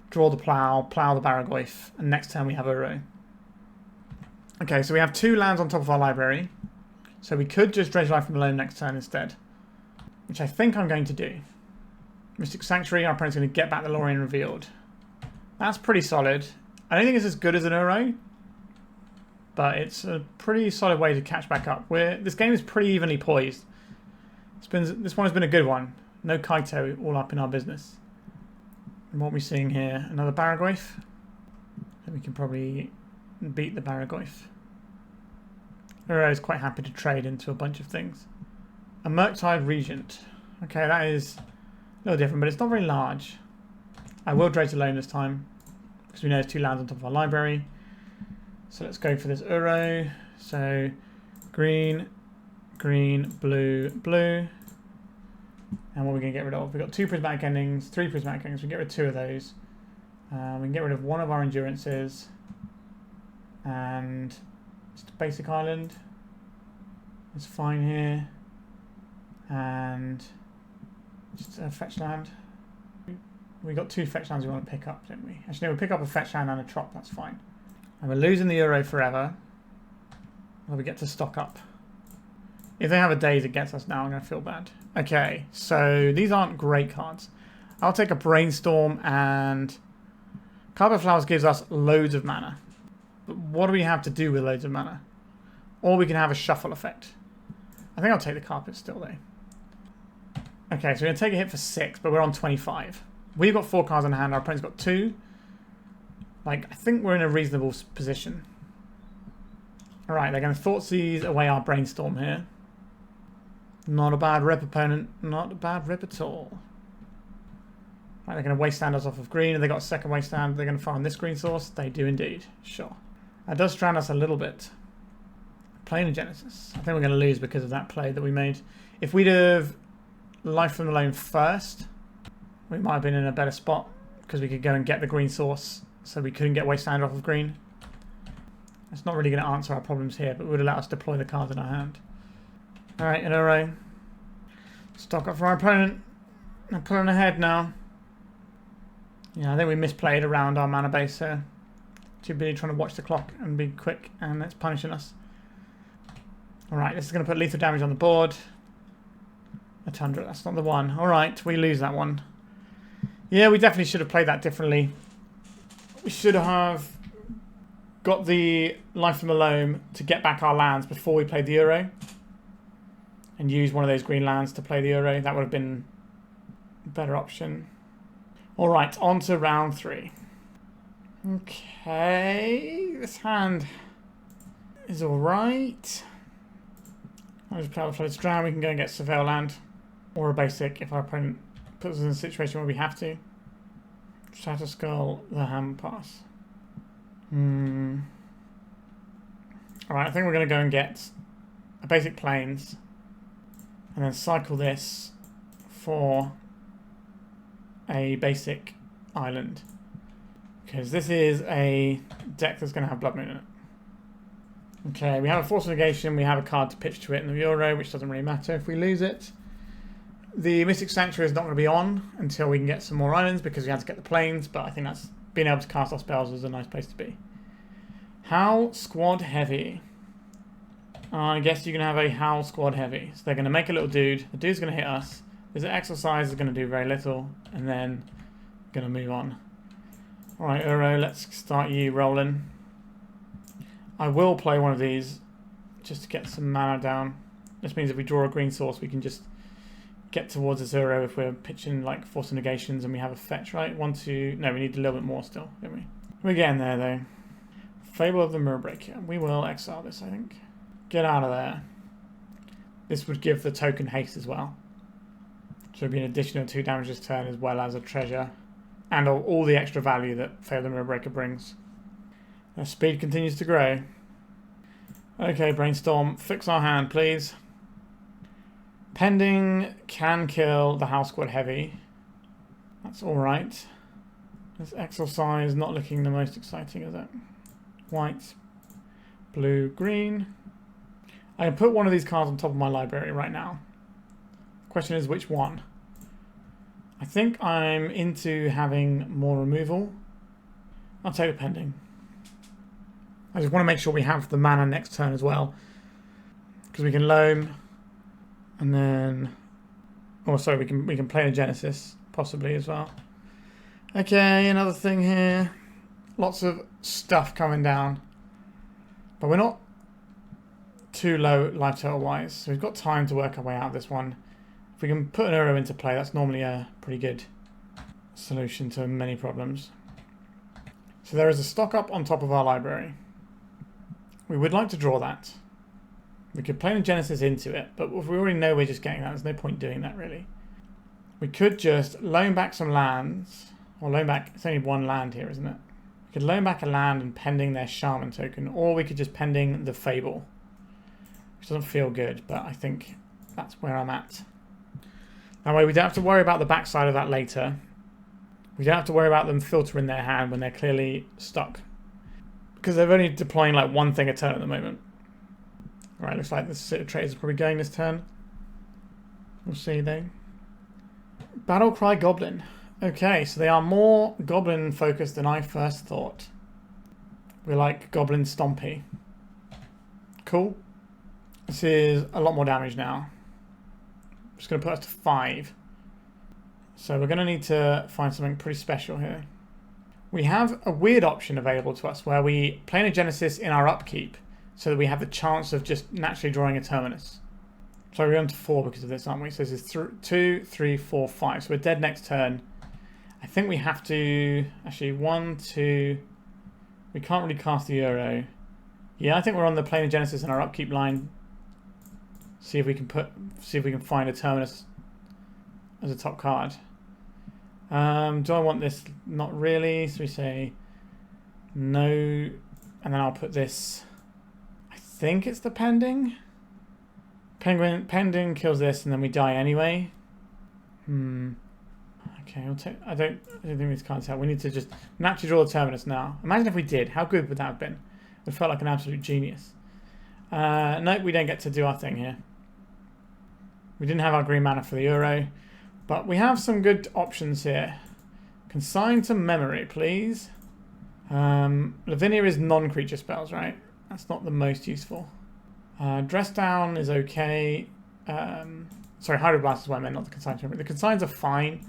draw the Plow, Plow the Barragoy, and next turn we have Uro. Okay, so we have 2 lands on top of our library. So we could just dredge life from Loam next turn instead, which I think I'm going to do. Mystic Sanctuary, our opponent's going to get back the Lórien Revealed. That's pretty solid. I don't think it's as good as an Uro, but it's a pretty solid way to catch back up. This game is pretty evenly poised. This one has been a good one. No Kaito all up in our business. And what are we seeing here? Another Barragoy. And we can probably beat the Barragoy. Uro is quite happy to trade into a bunch of things. A Murktide Regent. Okay, that is a little different, but it's not very large. I will dredge the Loam this time, because we know there's 2 lands on top of our library. So let's go for this Uro. So green, green, blue, blue. And what are we going to get rid of? We've got 2 Prismatic Endings, 3 Prismatic Endings. We can get rid of 2 of those. We can get rid of 1 of our Endurances. And just a basic island. It's fine here. And just a fetch land. We got 2 fetch lands we want to pick up, didn't we? Actually, no, we'll pick up a fetch land and a trop, that's fine. And we're losing the Uro forever. Well, we get to stock up. If they have a daze, it gets us now. I'm going to feel bad. Okay, so these aren't great cards. I'll take a Brainstorm, and Carpet Flowers gives us loads of mana. But what do we have to do with loads of mana? Or we can have a shuffle effect. I think I'll take the Carpet still, though. Okay, so we're going to take a hit for 6, but we're on 25. We've got 4 cards in hand. Our opponent's got 2. Like, I think we're in a reasonable position. Alright, they're going to Thoughtseize away our Brainstorm here. Not a bad rip, opponent. Not a bad rip at all. Right, they're going to Wasteland us off of green. Have they got a second Wasteland? They're going to farm this green source? They do indeed. Sure. That does strand us a little bit. Planar Genesis. I think we're going to lose because of that play that we made. If we'd have Life from the Loam first, we might have been in a better spot because we could go and get the green source, so we couldn't get Wasteland off of green. It's not really going to answer our problems here, but it would allow us to deploy the cards in our hand. Alright, in a row. Stock up for our opponent. I'm pulling ahead now. Yeah, I think we misplayed around our mana base here. Too busy trying to watch the clock and be quick, and it's punishing us. Alright, this is going to put lethal damage on the board. A Tundra, that's not the one. Alright, we lose that one. Yeah, we definitely should have played that differently. We should have got the Life from the Loam to get back our lands before we played the Uro. And use one of those green lands to play the Uro. That would have been a better option. Alright, on to round 3. Okay, this hand is alright. I'll just play out the Flooded Strand. We can go and get Surveil land. Or a basic if our opponent puts us in a situation where we have to. Shatter Skull, the hand pass. Alright, I think we're going to go and get a basic Plains. And then cycle this for a basic island. Because this is a deck that's going to have Blood Moon in it. Okay, we have a Force of Negation. We have a card to pitch to it in the Euro, which doesn't really matter if we lose it. The Mystic Sanctuary is not going to be on until we can get some more islands because we had to get the plains, but I think that's being able to cast our spells is a nice place to be. Howl Squad Heavy. I guess you can have a Howl Squad Heavy. So they're going to make a little dude. The dude's going to hit us. There's an Exorcise is going to do very little, and then going to move on. Alright, Uro, let's start you rolling. I will play one of these just to get some mana down. This means if we draw a green source, we can just get towards the 0 if we're pitching like Force of Negations and we have a fetch, right? 1, 2... No, we need a little bit more still, don't we? We're getting there, though. Fable of the Mirrorbreaker. We will exile this, I think. Get out of there. This would give the token haste as well. So it would be an additional 2 damage this turn as well as a treasure. And all the extra value that Fable of the Mirrorbreaker brings. Our speed continues to grow. Okay, Brainstorm. Fix our hand, please. Pending can kill the Howl Squad Heavy. That's alright. This Exorcise not looking the most exciting, is it? White, blue, green. I can put one of these cards on top of my library right now. Question is which one? I think I'm into having more removal. I'll take the Pending. I just want to make sure we have the mana next turn as well. Because we can Loam. And then... Oh, sorry, we can play a Genesis, possibly, as well. Okay, another thing here. Lots of stuff coming down. But we're not too low life total-wise. So we've got time to work our way out of this one. If we can put an Uro into play, that's normally a pretty good solution to many problems. So there is a stock up on top of our library. We would like to draw that. We could play a Genesis into it, but if we already know we're just getting that, there's no point doing that really. We could just loan back some lands, or loan back, it's only one land here, isn't it? We could loan back a land and pending their Shaman token, or we could just pending the Fable, which doesn't feel good, but I think that's where I'm at. That way we don't have to worry about the backside of that later. We don't have to worry about them filtering their hand when they're clearly stuck. Because they're only deploying like one thing a turn at the moment. Alright, looks like the City Traders is probably going this turn. We'll see though. Battlecry Goblin. Okay, so they are more Goblin focused than I first thought. We like Goblin Stompy. Cool. This is a lot more damage now. Just going to put us to 5. So we're going to need to find something pretty special here. We have a weird option available to us where we Planar Genesis in our upkeep so that we have the chance of just naturally drawing a Terminus. So we're on to 4 because of this, aren't we? So this is 2, 3, 4, 5. So we're dead next turn. I think we have to... Actually, 1, 2... We can't really cast the Uro. Yeah, I think we're on the Planar Genesis in our upkeep line. See if we can find a Terminus as a top card. Do I want this? Not really. So we say no, and then I'll put this. I think it's the pending. Pending kills this, and then we die anyway. Okay, I'll take. I don't think these cards help. We need to just naturally draw the Terminus now. Imagine if we did. How good would that have been? It felt like an absolute genius. Nope, we don't get to do our thing here. We didn't have our green mana for the Uro, but we have some good options here. Consign to memory, please. Lavinia is non-creature spells, right? That's not the most useful. Dress down is okay. Sorry, Hydroblast is what I meant, not the consign to memory. The consigns are fine,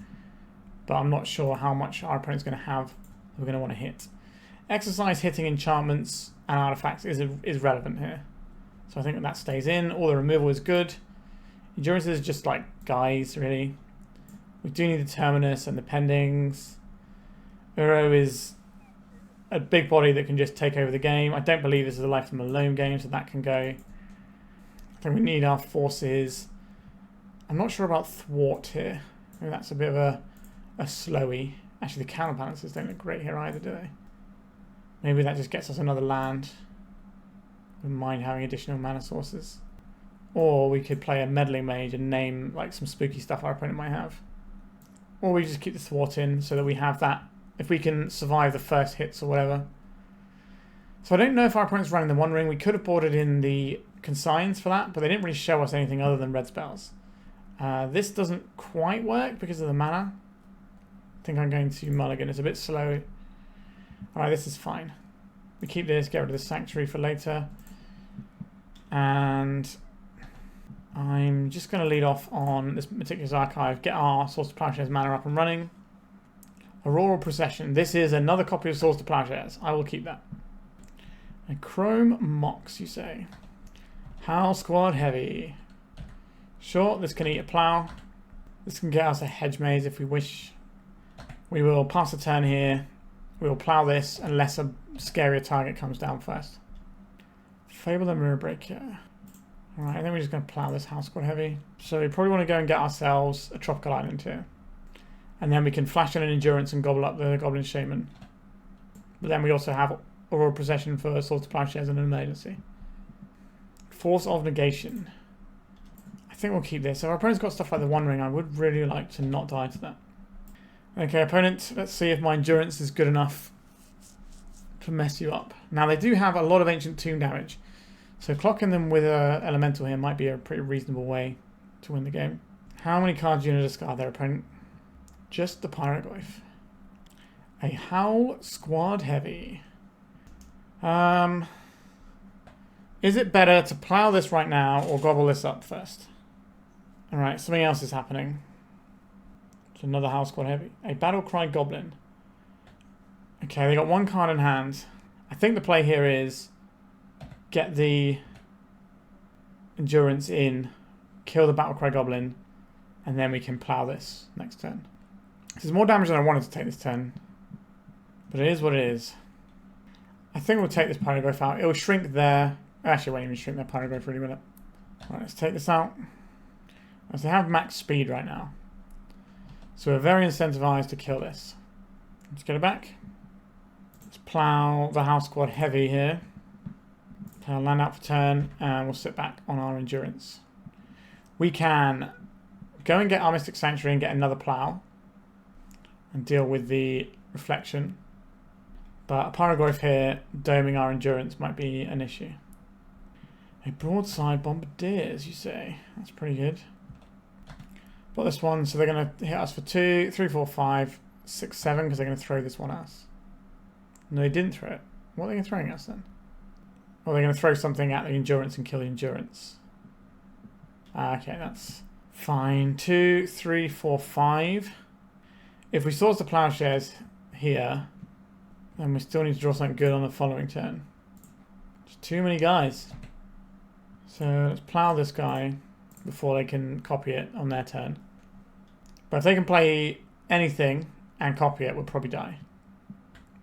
but I'm not sure how much our opponent's going to have that we're going to want to hit. Exercise hitting enchantments and artifacts is relevant here. So I think that stays in. All the removal is good. Endurance is just like guys, really. We do need the Terminus and the pendings. Uro is a big body that can just take over the game. I don't believe this is a Life from a Loam game, so that can go. I think we need our forces. I'm not sure about Thwart here. Maybe that's a bit of a slowy. Actually, the counterbalances don't look great here either, do they? Maybe that just gets us another land. Wouldn't mind having additional mana sources. Or we could play a Meddling Mage and name like some spooky stuff our opponent might have. Or we just keep the Thwart in so that we have that if we can survive the first hits or whatever. So I don't know if our opponent's running the One Ring. We could have boarded in the consigns for that, but they didn't really show us anything other than red spells. This doesn't quite work because of the mana. I think I'm going to mulligan. It's a bit slow. Alright, this is fine. We keep this, get rid of the Sanctuary for later. And I'm just going to lead off on this Meticulous Archive, get our Source of Plowshares mana up and running. Auroral Procession. This is another copy of Source of Plowshares. I will keep that. A Chrome Mox, you say. Howl Squad Heavy. Sure, this can eat a plow. This can get us a Hedge Maze if we wish. We will pass a turn here. We will plow this unless a scarier target comes down first. Fable the Mirror Breaker. Alright, and then we're just going to plow this House Squad Heavy. So we probably want to go and get ourselves a Tropical Island here. And then we can flash in an Endurance and gobble up the Goblin Shaman. But then we also have Auroral Procession for Swords to Plowshares in an emergency. Force of Negation. I think we'll keep this. If our opponent's got stuff like the One Ring, I would really like to not die to that. Okay, opponent, let's see if my Endurance is good enough to mess you up. Now, they do have a lot of Ancient Tomb damage. So clocking them with an Elemental here might be a pretty reasonable way to win the game. How many cards are you going to discard there, opponent? Just the Pyroglyph. A Howl Squad Heavy. Is it better to plow this right now or gobble this up first? Alright, something else is happening. It's another Howl Squad Heavy. A Battlecry Goblin. Okay, they got one card in hand. I think the play here is get the Endurance in, kill the Battlecry Goblin, and then we can plow this next turn. This is more damage than I wanted to take this turn, but it is what it is. I think we'll take this Pyroglyph out. It will shrink there. Actually, it won't even shrink that Pyroglyph really, will it? Alright, let's take this out. As they have max speed right now, so we're very incentivized to kill this. Let's get it back. Let's plow the House Squad Heavy here. Plow land out for turn, and we'll sit back on our Endurance. We can Go and get our Mystic Sanctuary and get another plow. And deal with the reflection. But a Pyrogoyf here, doming our endurance might be an issue. A broadside bombardiers, you say? That's pretty good. Got this one, so they're going to hit us for 2, 3, 4, 5, 6, 7, because they're going to throw this one at us. No, they didn't throw it. What are they throwing us then? Or they're going to throw something at the endurance and kill the endurance. Okay, that's fine. 2, 3, 4, 5. If we source the Plowshares here, then we still need to draw something good on the following turn. There's too many guys. So let's plow this guy before they can copy it on their turn. But if they can play anything and copy it, we'll probably die.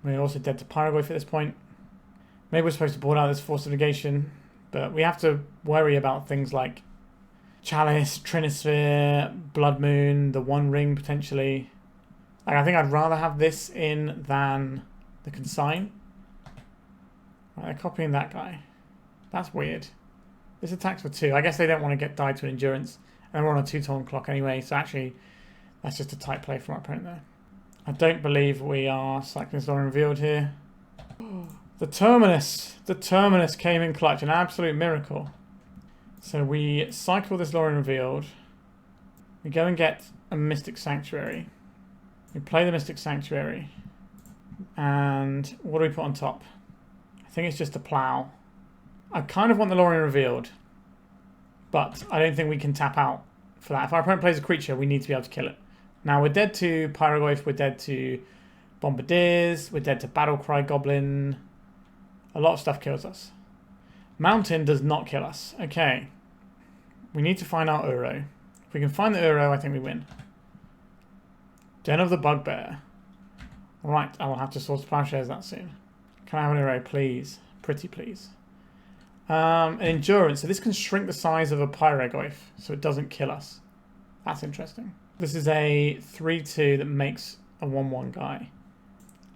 We're also dead to Pyrogoyf at this point. Maybe we're supposed to board out this Force of Negation, but we have to worry about things like Chalice, Trinisphere, Blood Moon, the One Ring potentially. Like, I think I'd rather have this in than the Consign. Right, they're copying that guy. That's weird. This attacks for 2. I guess they don't want to get died to an endurance. And we're on a 2-turn clock anyway, so actually that's just a tight play from our opponent there. I don't believe we are cycling Lórien Revealed here. The Terminus! The Terminus came in clutch, an absolute miracle. So we cycle this Lórien Revealed. We go and get a Mystic Sanctuary. We play the Mystic Sanctuary. And what do we put on top? I think it's just a plow. I kind of want the Lórien Revealed, but I don't think we can tap out for that. If our opponent plays a creature, we need to be able to kill it. Now, we're dead to Pyrogoyf, we're dead to Bombardiers, we're dead to Battlecry Goblin. A lot of stuff kills us. Mountain does not kill us. Okay. We need to find our Uro. If we can find the Uro, I think we win. Den of the Bugbear. Right, I will have to source Plowshares that soon. Can I have an Uro, please? Pretty please. An Endurance. So this can shrink the size of a Pyrogoyf, so it doesn't kill us. That's interesting. This is a 3-2 that makes a 1-1 guy.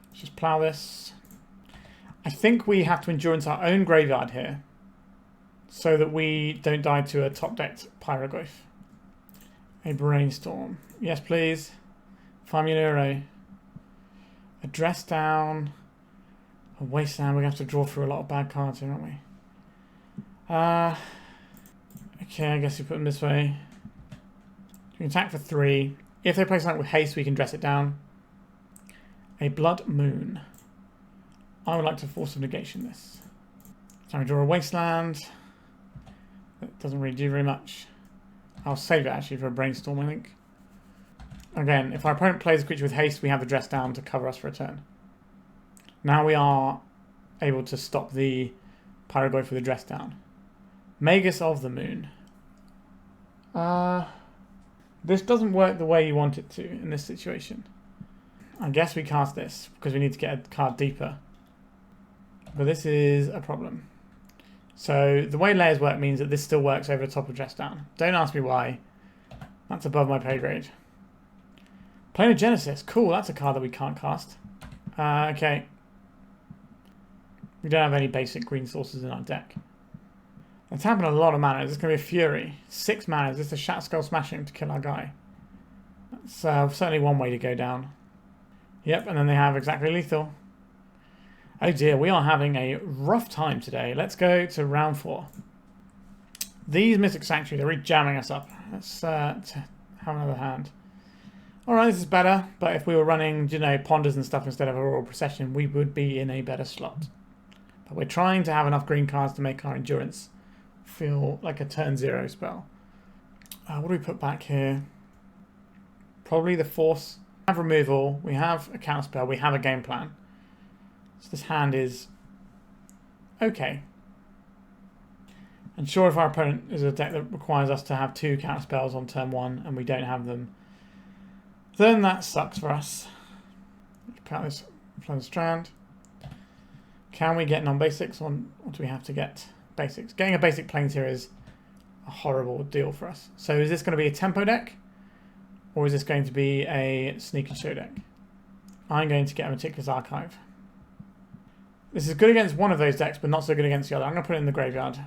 Let's just plow this. I think we have to Endurance our own graveyard here, so that we don't die to a top-decked Pyrogoyf. A Brainstorm. Yes, please. Find me an Uro. A Dress Down. A Wasteland. We're going to have to draw through a lot of bad cards here, aren't we? Okay, I guess we put them this way. We can attack for 3. If they play something with haste, we can dress it down. A Blood Moon. I would like to Force of Negation this. So we draw a Wasteland. That doesn't really do very much. I'll save it actually for a Brainstorm, I think. Again, if our opponent plays a creature with haste, we have the dress down to cover us for a turn. Now we are able to stop the Pyrogoyf with the dress down. Magus of the Moon. This doesn't work the way you want it to in this situation. I guess we cast this because we need to get a card deeper. But this is a problem. So the way layers work means that this still works over the top of dress down. Don't ask me why. That's above my pay grade. Planar Genesis. Cool, that's a card that we can't cast. Okay. We don't have any basic green sources in our deck. It's tapping a lot of mana. This is going to be a Fury. 6 mana. This is a Shatter Smashing to kill our guy. That's certainly one way to go down. Yep, and then they have exactly lethal. Oh dear, we are having a rough time today. Let's go to round 4. These Mystic Sanctuary, they're really jamming us up. Let's have another hand. Alright, this is better, but if we were running, you know, Ponders and stuff instead of Auroral Procession, we would be in a better slot. But we're trying to have enough green cards to make our Endurance feel like a turn 0 spell. What do we put back here? Probably the Force. We have removal, we have a Counterspell, we have a game plan. So this hand is okay. And sure, if our opponent is a deck that requires us to have 2 Counterspells on turn 1 and we don't have them, then that sucks for us. Let's put out this Flooded Strand. Can we get non-basics on, or do we have to get basics? Getting a basic Plains here is a horrible deal for us. So is this going to be a tempo deck? Or is this going to be a sneak and show deck? I'm going to get a Meticulous Archive. This is good against one of those decks, but not so good against the other. I'm going to put it in the graveyard.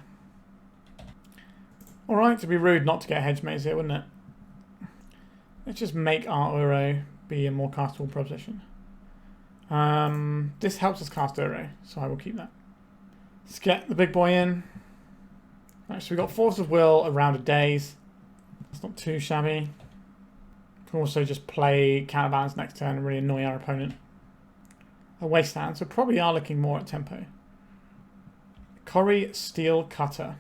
Alright, to be rude not to get a Hedge Maze here, wouldn't it? Let's just make our Uro be a more castable proposition. This helps us cast Uro, so I will keep that. Let's get the big boy in. Right, so we've got Force of Will, a round of days. It's not too shabby. We can also just play Counterbalance next turn and really annoy our opponent. A Wasteland, so probably are looking more at tempo. Corrie Steel Cutter.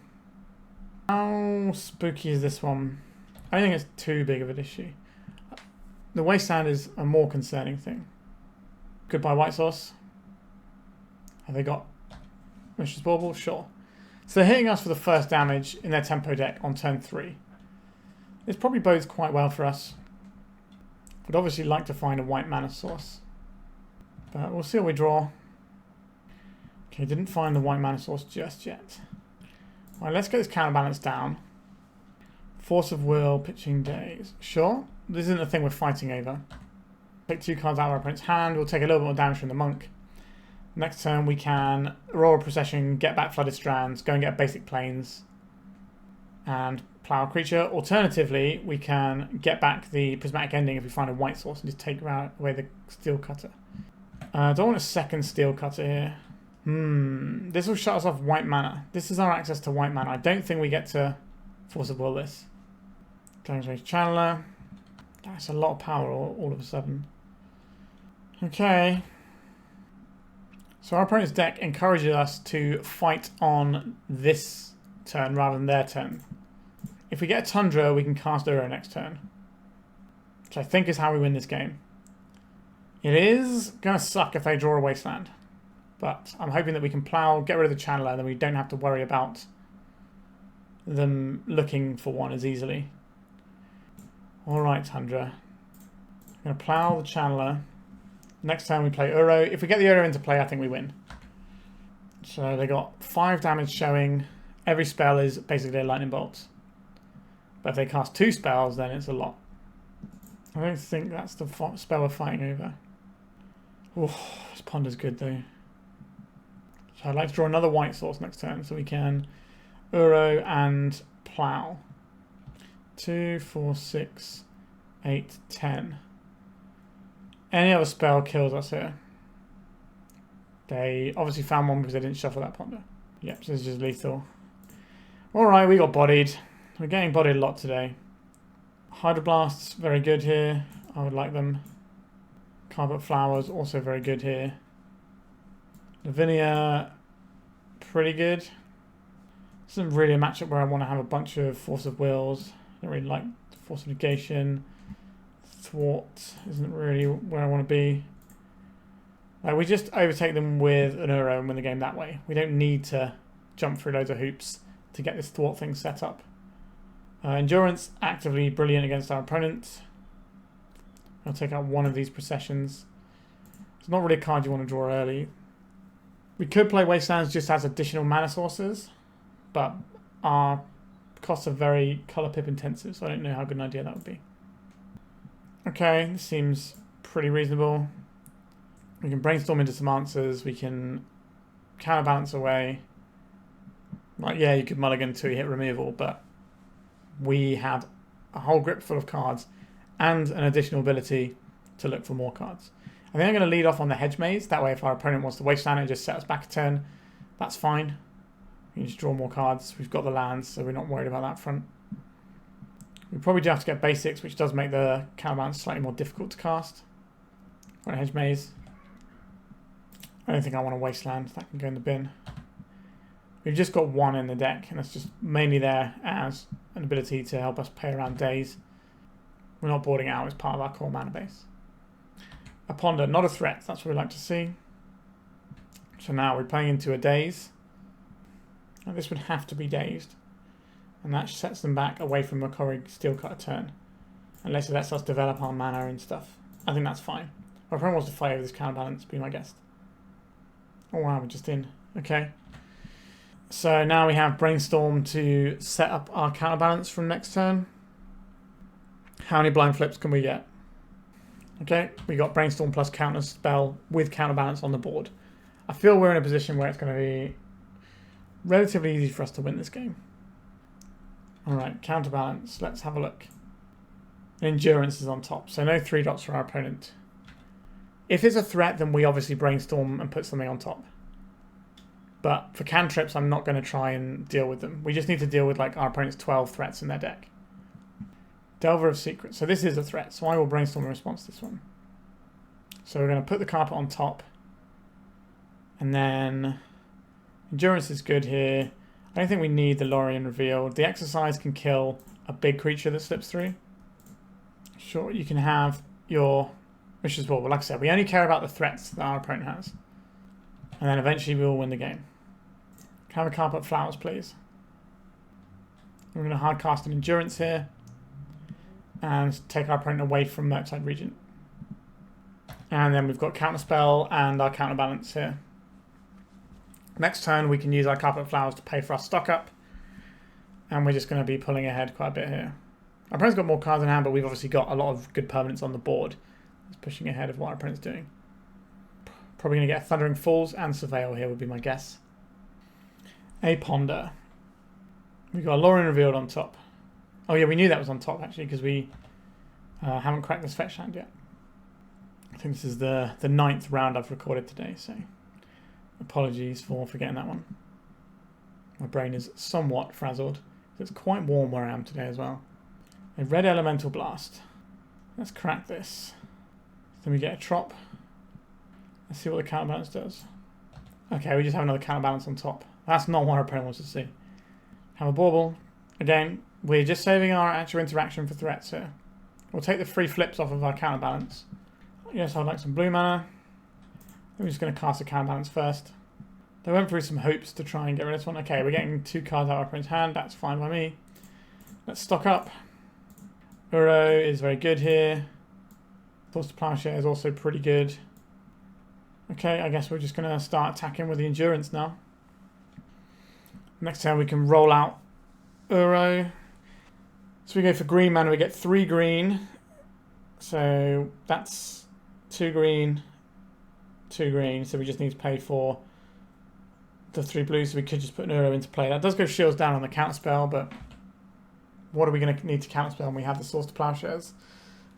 How spooky is this one? I don't think it's too big of an issue. The Wasteland is a more concerning thing. Goodbye White Sauce. Have they got Mistress Bauble? Sure. So they're hitting us for the first damage in their tempo deck on turn 3. This probably bodes quite well for us. Would obviously like to find a white mana source. But we'll see what we draw. Okay, didn't find the white mana source just yet. Alright, let's get this counterbalance down. Force of Will, pitching days. Sure. This isn't a thing we're fighting over. Take 2 cards out of our opponent's hand. We'll take a little bit more damage from the monk. Next turn we can Auroral Procession, get back Flooded Strands, go and get basic planes, and plow a creature. Alternatively, we can get back the Prismatic Ending if we find a white source and just take away the Steel Cutter. Don't want a second Steel Cutter here. This will shut us off white mana. This is our access to white mana. I don't think we get to Force of Will this. Dragon's Rage Channeler. That's a lot of power all of a sudden. Okay. So our opponent's deck encourages us to fight on this turn rather than their turn. If we get a Tundra, we can cast Uro next turn. Which I think is how we win this game. It is going to suck if they draw a Wasteland. But I'm hoping that we can plow, get rid of the Channeler, and then we don't have to worry about them looking for one as easily. Alright, Tundra. I'm going to plow the Channeler. Next time we play Uro. If we get the Uro into play, I think we win. So they got 5 damage showing. Every spell is basically a lightning bolt. But if they cast 2 spells, then it's a lot. I don't think that's the spell we're fighting over. Ooh, this Ponder's good though. So I'd like to draw another white source next turn so we can Uro and plow. 2, 4, 6, 8, 10. Any other spell kills us here. They obviously found one because they didn't shuffle that Ponder. Yep, so this is just lethal. Alright, we got bodied. We're getting bodied a lot today. Hydroblasts, very good here. I would like them. Carpet Flowers, also very good here. Lavinia, pretty good. This isn't really a matchup where I want to have a bunch of Force of Wills. I don't really like Force of Negation. Thwart isn't really where I want to be. We just overtake them with an Uro and win the game that way. We don't need to jump through loads of hoops to get this Thwart thing set up. Endurance, actively brilliant against our opponent. I'll take out one of these processions. It's not really a card you want to draw early. We could play Wastelands just as additional mana sources, but our costs are very colour pip intensive, so I don't know how good an idea that would be. Okay, this seems pretty reasonable. We can brainstorm into some answers. We can counterbalance away. Like, yeah, you could mulligan to hit removal, but we have a whole grip full of cards and an additional ability to look for more cards. I think I'm going to lead off on the Hedge Maze. That way, if our opponent wants to Wasteland and just set us back a turn, that's fine. We can just draw more cards. We've got the lands, so we're not worried about that front. We probably do have to get basics, which does make the counterbalance slightly more difficult to cast. Right, Hedge Maze. I don't think I want a Wasteland. That can go in the bin. We've just got 1 in the deck, and that's just mainly there as an ability to help us play around days. We're not boarding out as part of our core mana base. A Ponder, not a threat. That's what we like to see. So now we're playing into a Daze. Now this would have to be Dazed. And that sets them back away from a Corrie Steel Cutter turn. Unless it lets us develop our mana and stuff. I think that's fine. Our opponent wants to fight over this counterbalance, be my guest. Oh wow, we're just in. Okay. So now we have Brainstorm to set up our counterbalance from next turn. How many blind flips can we get? Okay, we got Brainstorm plus Counterspell with Counterbalance on the board. I feel we're in a position where it's going to be relatively easy for us to win this game. Alright, Counterbalance. Let's have a look. Endurance is on top, so no 3 dots for our opponent. If it's a threat, then we obviously brainstorm and put something on top. But for cantrips, I'm not going to try and deal with them. We just need to deal with like our opponent's 12 threats in their deck. Delver of Secrets. So this is a threat, so I will brainstorm in response to this one. So we're going to put the carpet on top. And then Endurance is good here. I don't think we need the Lórien Revealed. The Exorcise can kill a big creature that slips through. Sure, you can have your Wishes Well. But like I said, we only care about the threats that our opponent has. And then eventually we will win the game. Can I have a carpet flowers, please? We're going to hard cast an Endurance here. And take our opponent away from Murktide Regent. And then we've got Counterspell and our Counterbalance here. Next turn we can use our carpet flowers to pay for our stock up. And we're just going to be pulling ahead quite a bit here. Our opponent's got more cards in hand, but we've obviously got a lot of good permanents on the board. It's pushing ahead of what our opponent's doing. Probably going to get Thundering Falls and Surveil here would be my guess. A Ponder. We've got a Lórien Revealed on top. Oh yeah, we knew that was on top actually because we haven't cracked this fetch hand yet. I think this is the 9th round I've recorded today, so apologies for forgetting that one. My brain is somewhat frazzled. It's quite warm where I am today as well. A Red Elemental Blast. Let's crack this. Then we get a Trop. Let's see what the Counterbalance does. Okay, we just have another Counterbalance on top. That's not what our opponent wants to see. Have a Bauble. Again, we're just saving our actual interaction for threats here. We'll take the free flips off of our Counterbalance. Yes, I'd like some blue mana. I'm just going to cast a Counterbalance first. They went through some hoops to try and get rid of this one. Okay, we're getting 2 cards out of our opponent's hand. That's fine by me. Let's stock up. Uro is very good here. Force of Plowshares is also pretty good. Okay, I guess we're just going to start attacking with the Endurance now. Next turn we can roll out Uro. So we go for green mana, we get 3 green. So that's 2 green, 2 green. So we just need to pay for the 3 blues. So we could just put an Uro into play. That does go shields down on the counterspell, but what are we going to need to counterspell when we have the Source to Plowshares?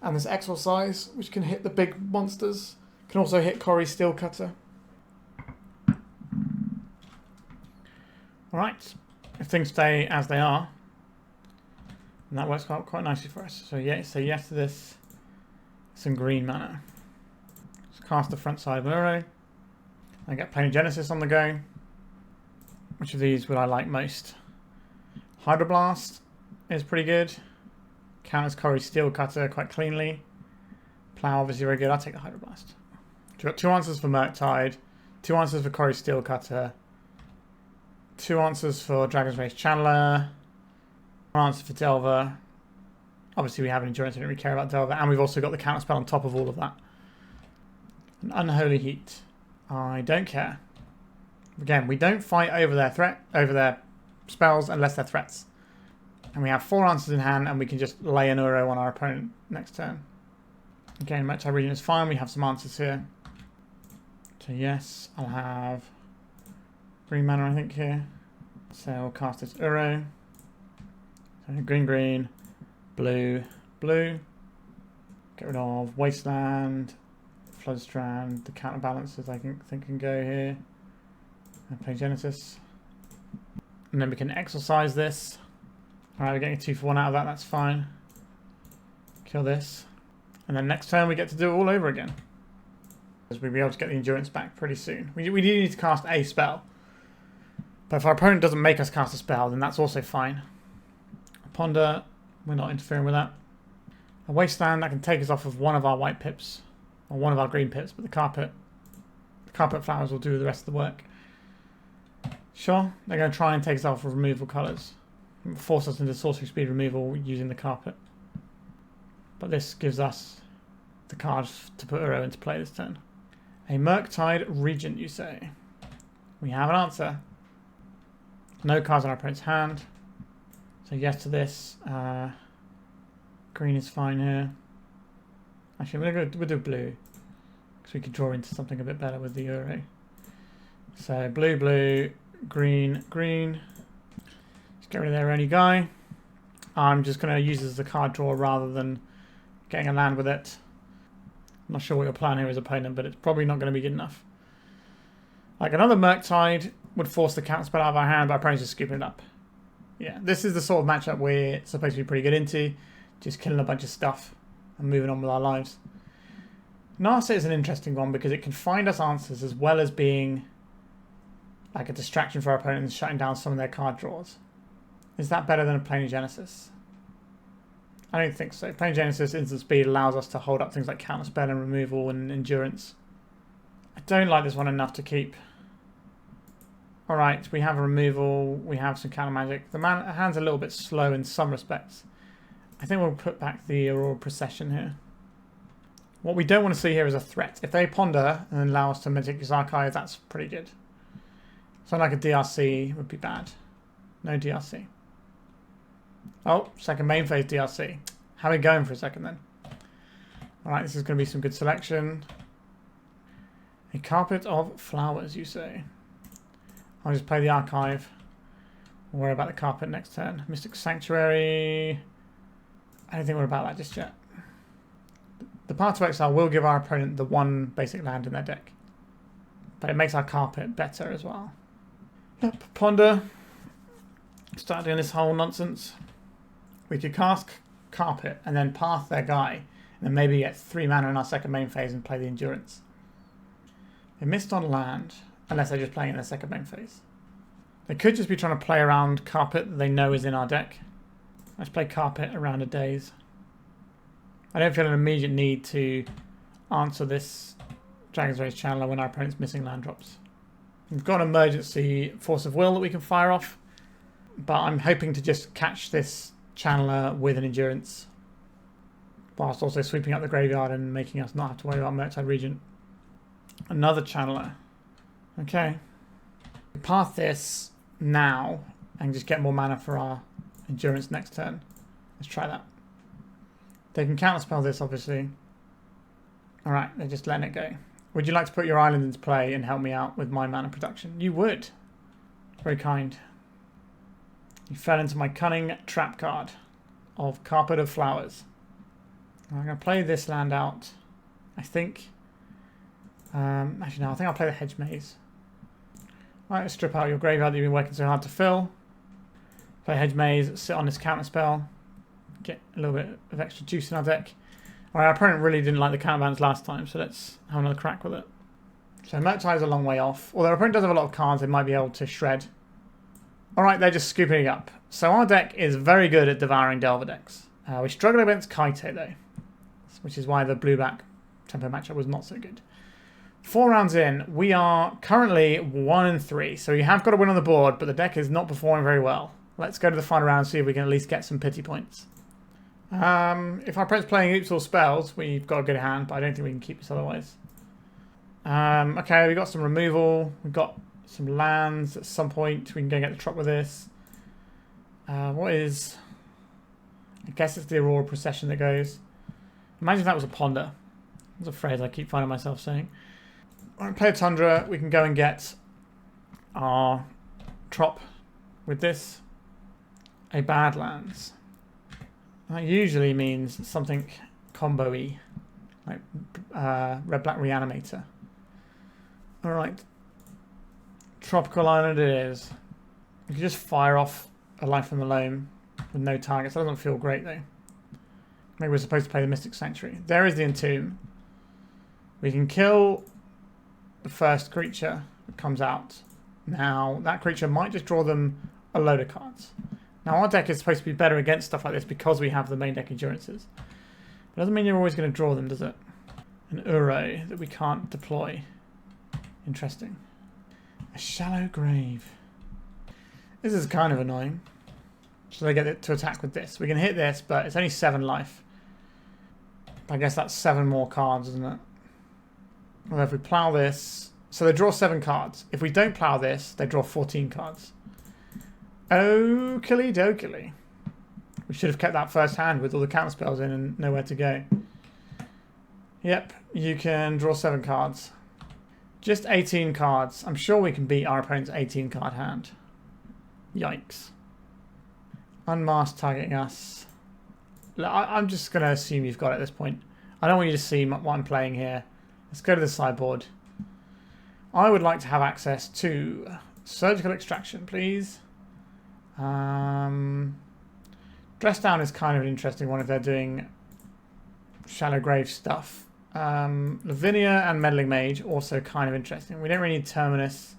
And this Exorcise, which can hit the big monsters. Can also hit Corey's Steelcutter. Alright, if things stay as they are, and that works out quite nicely for us. So yeah, say yes to this. Some green mana. Let's cast the front side of an Uro. I get Planar Genesis on the go. Which of these would I like most? Hydroblast is pretty good. Counters Corey's Steelcutter quite cleanly. Plow obviously very good. I'll take the Hydroblast. We've got 2 answers for Murktide, 2 answers for Corey's Steelcutter, 2 answers for Dragon's Rage Channeler, 1 answer for Delver. Obviously we have an Endurance, I don't really care about Delver, and we've also got the Counterspell on top of all of that. An Unholy Heat. I don't care. Again, we don't fight over their spells unless they're threats. And we have 4 answers in hand, and we can just lay an Uro on our opponent next turn. Again, Murktide Regent is fine. We have some answers here. So yes, I'll have green mana, I think, here. So I'll cast this Uro. So green, green, blue, blue. Get rid of Wasteland, Flooded Strand, the Counterbalances I think can go here. And play Genesis. And then we can Exorcise this. Alright, we're getting a 2 for 1 out of that, that's fine. Kill this. And then next turn we get to do it all over again. Because we'll be able to get the Endurance back pretty soon. We do need to cast a spell. But if our opponent doesn't make us cast a spell, then that's also fine. A Ponder, we're not interfering with that. A Wasteland, that can take us off of one of our white pips. Or one of our green pips, but the carpet flowers will do the rest of the work. Sure, they're going to try and take us off of removal colours. Force us into sorcery speed removal using the carpet. But this gives us the cards to put Uro into play this turn. A Murktide Regent, you say? We have an answer. No cards on our opponent's hand. So yes to this. Green is fine here. Actually, we'll do blue. Because we could draw into something a bit better with the Uro. So blue, blue, green, green. Let's get rid of their only guy. I'm just going to use this as a card draw rather than getting a land with it. I'm not sure what your plan here is, opponent, but it's probably not going to be good enough. Like another Murktide would force the Counterspell out of our hand, but our opponent's just scooping it up. Yeah, this is the sort of matchup we're supposed to be pretty good into. Just killing a bunch of stuff and moving on with our lives. Nasa is an interesting one because it can find us answers as well as being like a distraction for our opponent and shutting down some of their card draws. Is that better than a Planar Genesis? I don't think so. Planar Genesis instant speed allows us to hold up things like Counterspell and removal and endurance. I don't like this one enough to keep. Alright, we have a removal, we have some counter magic. The hand's a little bit slow in some respects. I think we'll put back the Auroral Procession here. What we don't want to see here is a threat. If they ponder and allow us to Meticulous Archive, that's pretty good. Something like a DRC would be bad. No DRC. Oh, second main phase DRC. How are we going for a second then? Alright, this is going to be some good selection. A carpet of flowers, you say? I'll just play the archive. We'll worry about the carpet next turn. Mystic Sanctuary. I don't think we're about that just yet. The Path to Exile will give our opponent the one basic land in their deck. But it makes our carpet better as well. Yep, Ponder. Start doing this whole nonsense. We could cast Carpet and then path their guy. And then maybe get 3 mana in our second main phase and play the Endurance. They missed on land. Unless they're just playing in their second main phase. They could just be trying to play around Carpet that they know is in our deck. Let's play Carpet around a Daze. I don't feel an immediate need to answer this Dragon's Rage Channeler when our opponent's missing land drops. We've got an emergency Force of Will that we can fire off. But I'm hoping to just catch this Channeler with an Endurance. Whilst also sweeping up the graveyard and making us not have to worry about Murktide Regent. Another Channeler. Okay. Path this now and just get more mana for our Endurance next turn. Let's try that. They can counterspell this, obviously. Alright, they're just letting it go. Would you like to put your island into play and help me out with my mana production? You would. Very kind. You fell into my cunning trap card of Carpet of Flowers. I'm going to play this land out. I think. Actually, no, I think I'll play the Hedge Maze. Alright, let's strip out your graveyard that you've been working so hard to fill. Play Hedge Maze, sit on this Counterspell. Get a little bit of extra juice in our deck. Alright, our opponent really didn't like the counterbalance last time, so let's have another crack with it. So Murktide's a long way off. Although our opponent does have a lot of cards, they might be able to shred. Alright, they're just scooping it up. So our deck is very good at devouring Delver decks. We struggle against Kaito though, which is why the blue-black tempo matchup was not so good. 4 rounds in, we are currently 1-3, so we have got a win on the board, but the deck is not performing very well. Let's go to the final round and see if we can at least get some pity points. If our opponent's playing Oops All Spells, we've got a good hand, but I don't think we can keep this otherwise. Okay, we've got some removal, we've got some lands at some point, we can go get the Trop with this. What is... I guess it's the Auroral Procession that goes. Imagine if that was a Ponder. That's a phrase I keep finding myself saying. Alright, play a Tundra, we can go and get our Trop with this. A Badlands. That usually means something combo-y, like Red-Black Reanimator. Alright, Tropical Island it is. You can just fire off a Life from the Loam with no targets. That doesn't feel great though. Maybe we're supposed to play the Mystic Sanctuary. There is the Entomb. We can kill the first creature that comes out. Now, that creature might just draw them a load of cards. Now, our deck is supposed to be better against stuff like this because we have the main deck Endurances. But doesn't mean you're always going to draw them, does it? An Uro that we can't deploy. Interesting. A Shallow Grave. This is kind of annoying. So they get it to attack with this. We can hit this, but it's only 7 life. I guess that's 7 more cards, isn't it? Well, if we plow this... So they draw 7 cards. If we don't plow this, they draw 14 cards. Oakley dokley. We should have kept that first hand with all the counterspells in and nowhere to go. Yep, you can draw 7 cards. Just 18 cards. I'm sure we can beat our opponent's 18 card hand. Yikes. Unmasked targeting us. I'm just going to assume you've got it at this point. I don't want you to see what I'm playing here. Let's go to the sideboard. I would like to have access to Surgical Extraction, please. Dress Down is kind of an interesting one if they're doing Shallow Grave stuff. Lavinia and Meddling Mage, also kind of interesting. We don't really need Terminus.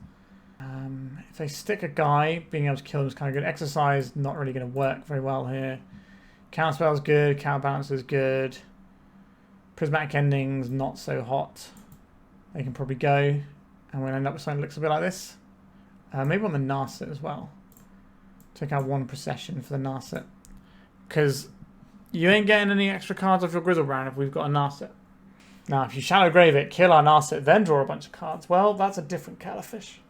If they stick a guy, being able to kill them is kind of good. Exorcise, not really going to work very well here. Counterspell is good. Counterbalance is good. Prismatic Ending's not so hot. They can probably go. And we'll end up with something that looks a bit like this. Maybe on the Narset as well. Take out one Procession for the Narset. Because you ain't getting any extra cards off your Grizzlebrand if we've got a Narset. Now, if you Shallow Grave it, kill our Narset, then draw a bunch of cards, well, that's a different kettle of fish.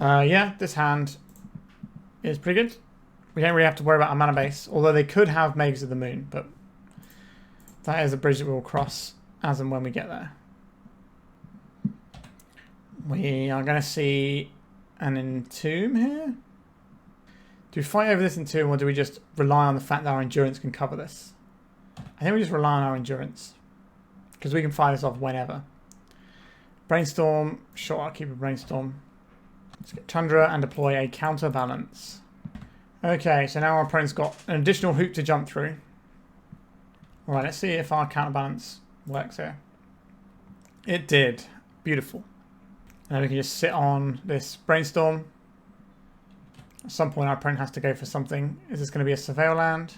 Yeah, this hand is pretty good. We don't really have to worry about our mana base, although they could have Mages of the Moon, but that is a bridge that we will cross as and when we get there. We are going to see an Entomb here. Do we fight over this Entomb, or do we just rely on the fact that our Endurance can cover this? I think we just rely on our Endurance, because we can fire this off whenever. Brainstorm, sure, I'll keep a Brainstorm. Let's get Tundra and deploy a Counterbalance. Okay, so now our opponent's got an additional hoop to jump through. Alright, let's see if our Counterbalance works here. It did. Beautiful. And we can just sit on this Brainstorm. At some point our opponent has to go for something. Is this going to be a Surveil land?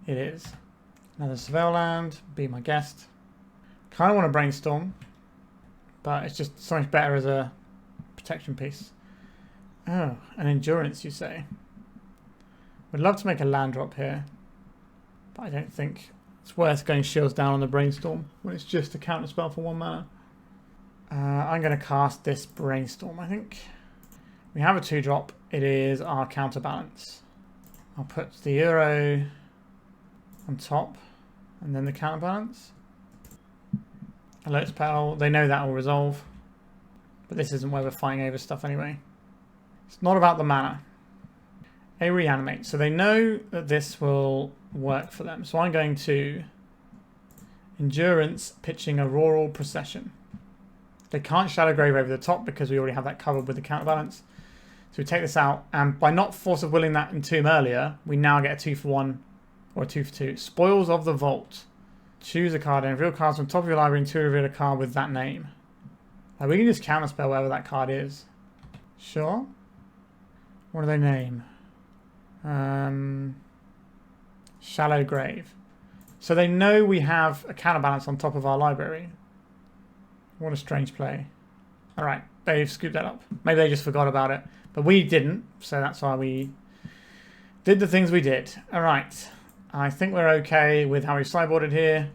It is. Another Surveil land. Be my guest. Kind of want to Brainstorm. But it's just so much better as a protection piece. Oh, an Endurance, you say? Would love to make a land drop here. But I don't think it's worth going shields down on the Brainstorm when it's just a counterspell for 1 mana. I'm going to cast this Brainstorm, I think. We have a 2-drop. It is our Counterbalance. I'll put the Uro on top and then the Counterbalance. Alert spell. They know that will resolve. But this isn't where we're fighting over stuff anyway. It's not about the mana. A Reanimate. So they know that this will work for them. So I'm going to Endurance, pitching Auroral Procession. They can't Shadow Grave over the top because we already have that covered with the Counterbalance. So we take this out, and by not Force of Willing that Entomb earlier, we now get a 2-for-1 or a 2-for-2. Spoils of the Vault. Choose a card and reveal cards from top of your library and reveal a card with that name. Like, we can just Counterspell wherever that card is. Sure. What do they name? Shallow Grave. So they know we have a Counterbalance on top of our library. What a strange play. Alright, they've scooped that up. Maybe they just forgot about it. But we didn't, so that's why we did the things we did. Alright, I think we're okay with how we sideboarded here.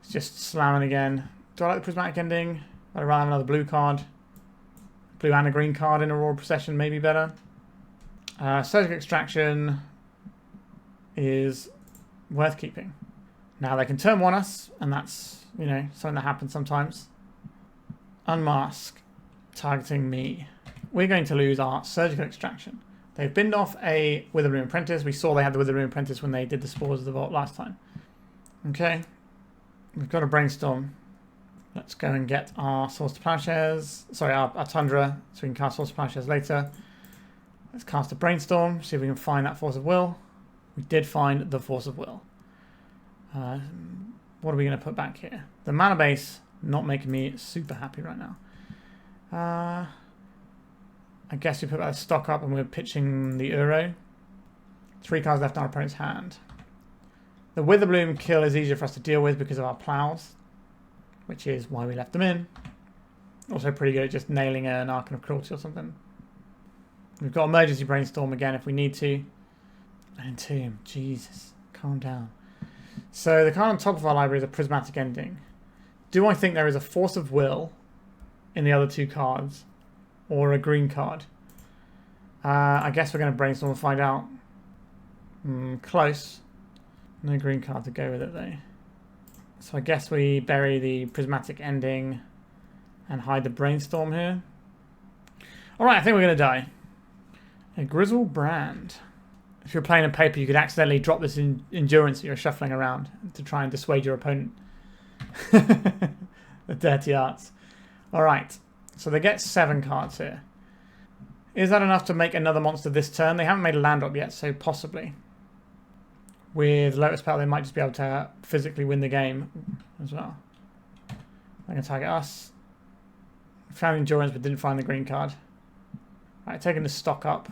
It's just slamming again. Do I like the Prismatic Ending? I'd rather have another blue card. Blue and a green card in Auroral Procession, maybe better. Surgical Extraction is worth keeping. Now they can turn 1 us, and that's, you know, something that happens sometimes. Unmask, targeting me. We're going to lose our Surgical Extraction. They've binned off a Witherbloom Apprentice. We saw they had the Witherbloom Apprentice when they did the Spores of the Vault last time. Okay, we've got a Brainstorm. Let's go and get our Source to Plowshares. Sorry, our Tundra, so we can cast Source to Plowshares later. Let's cast a Brainstorm, see if we can find that Force of Will. We did find the Force of Will. What are we going to put back here? The mana base not making me super happy right now. I guess we put that stock up and we're pitching the Uro. 3 cards left in our opponent's hand. The Witherbloom kill is easier for us to deal with because of our plows, which is why we left them in. Also pretty good at just nailing an Archon of Cruelty or something. We've got Emergency Brainstorm again if we need to. And Entomb, Jesus, calm down. So the card on top of our library is a Prismatic Ending. Do I think there is a Force of Will in the other 2 cards? Or a green card? I guess we're going to Brainstorm and find out. Close. No green card to go with it though. So I guess we bury the Prismatic Ending and hide the Brainstorm here. Alright, I think we're going to die. A Grizzlebrand. if you're playing in paper, you could accidentally drop this in endurance that you're shuffling around to try and dissuade your opponent. The dirty arts. Alright, so they get 7 cards here. Is that enough to make another monster this turn? They haven't made a land drop yet, so possibly. With Lotus Petal, they might just be able to physically win the game as well. They're going to target us. Found endurance, but didn't find the green card. Right, taking the stock up.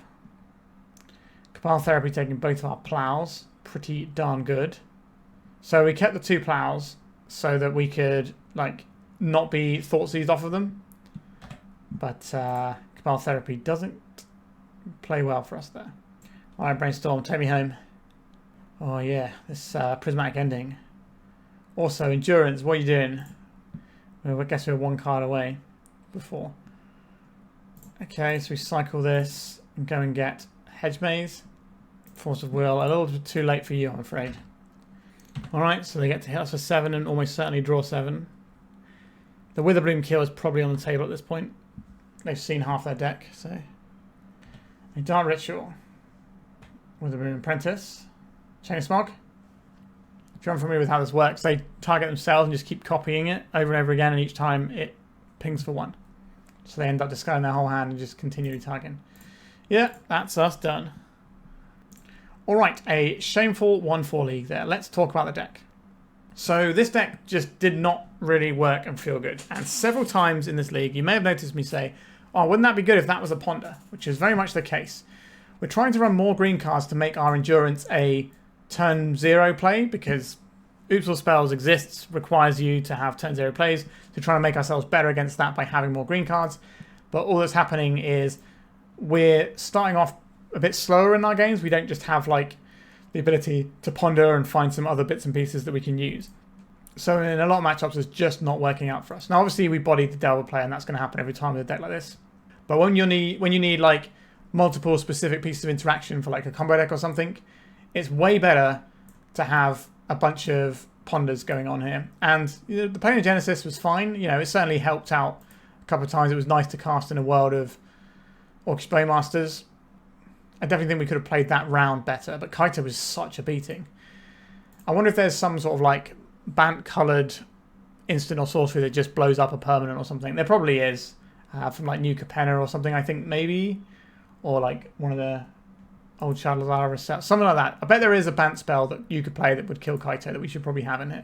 Cabal Therapy taking both of our plows. Pretty darn good. So we kept the 2 plows so that we could, like, not be thought seized off of them. But Cabal Therapy doesn't play well for us there. Alright, Brainstorm, take me home. Oh yeah, this Prismatic Ending. Also, Endurance, what are you doing? Well, I guess we're 1 card away before. Okay, so we cycle this and go and get Hedge Maze. Force of Will, a little bit too late for you, I'm afraid. Alright, so they get to hit us for 7 and almost certainly draw 7. The Witherbloom kill is probably on the table at this point. They've seen half their deck, so. A Dark Ritual. Witherbloom Apprentice. Chain of Smog. If you're unfamiliar with how this works, they target themselves and just keep copying it over and over again, and each time it pings for 1. So they end up discarding their whole hand and just continually targeting. Yeah, that's us done. Alright, a shameful 1-4 league there. Let's talk about the deck. So this deck just did not really work and feel good. And several times in this league, you may have noticed me say, oh, wouldn't that be good if that was a Ponder? Which is very much the case. We're trying to run more green cards to make our Endurance a turn 0 play, because Oops All Spells exists, requires you to have turn 0 plays, to try and make ourselves better against that by having more green cards. But all that's happening is we're starting off a bit slower in our games. We don't just have like the ability to ponder and find some other bits and pieces that we can use. So in a lot of matchups, it's just not working out for us. Now, obviously, we bodied the Delver player, and that's going to happen every time with a deck like this. But when you need like multiple specific pieces of interaction for like a combo deck or something, it's way better to have a bunch of ponders going on here. And you know, the Planar Genesis was fine. You know, it certainly helped out a couple of times. It was nice to cast in a world of Orcish Blade-Masters. I definitely think we could have played that round better, but Kaito was such a beating. I wonder if there's some sort of like Bant-coloured instant or sorcery that just blows up a permanent or something. There probably is, from like New Capenna or something, I think maybe. Or like one of the old Shadow's sets, something like that. I bet there is a Bant spell that you could play that would kill Kaito that we should probably have in here.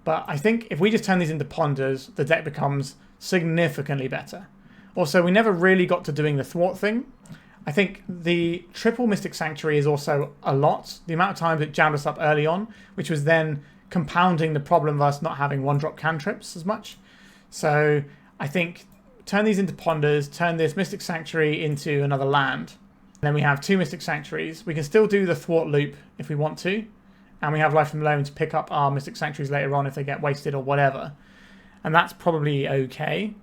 But I think if we just turn these into ponders, the deck becomes significantly better. Also, we never really got to doing the Thwart thing. I think the triple Mystic Sanctuary is also a lot. The amount of times it jammed us up early on, which was then compounding the problem of us not having 1-drop cantrips as much. So I think turn these into ponders, turn this Mystic Sanctuary into another land. Then we have 2 Mystic Sanctuaries. We can still do the Thwart loop if we want to. And we have Life from Loam to pick up our Mystic Sanctuaries later on if they get wasted or whatever. And that's probably okay.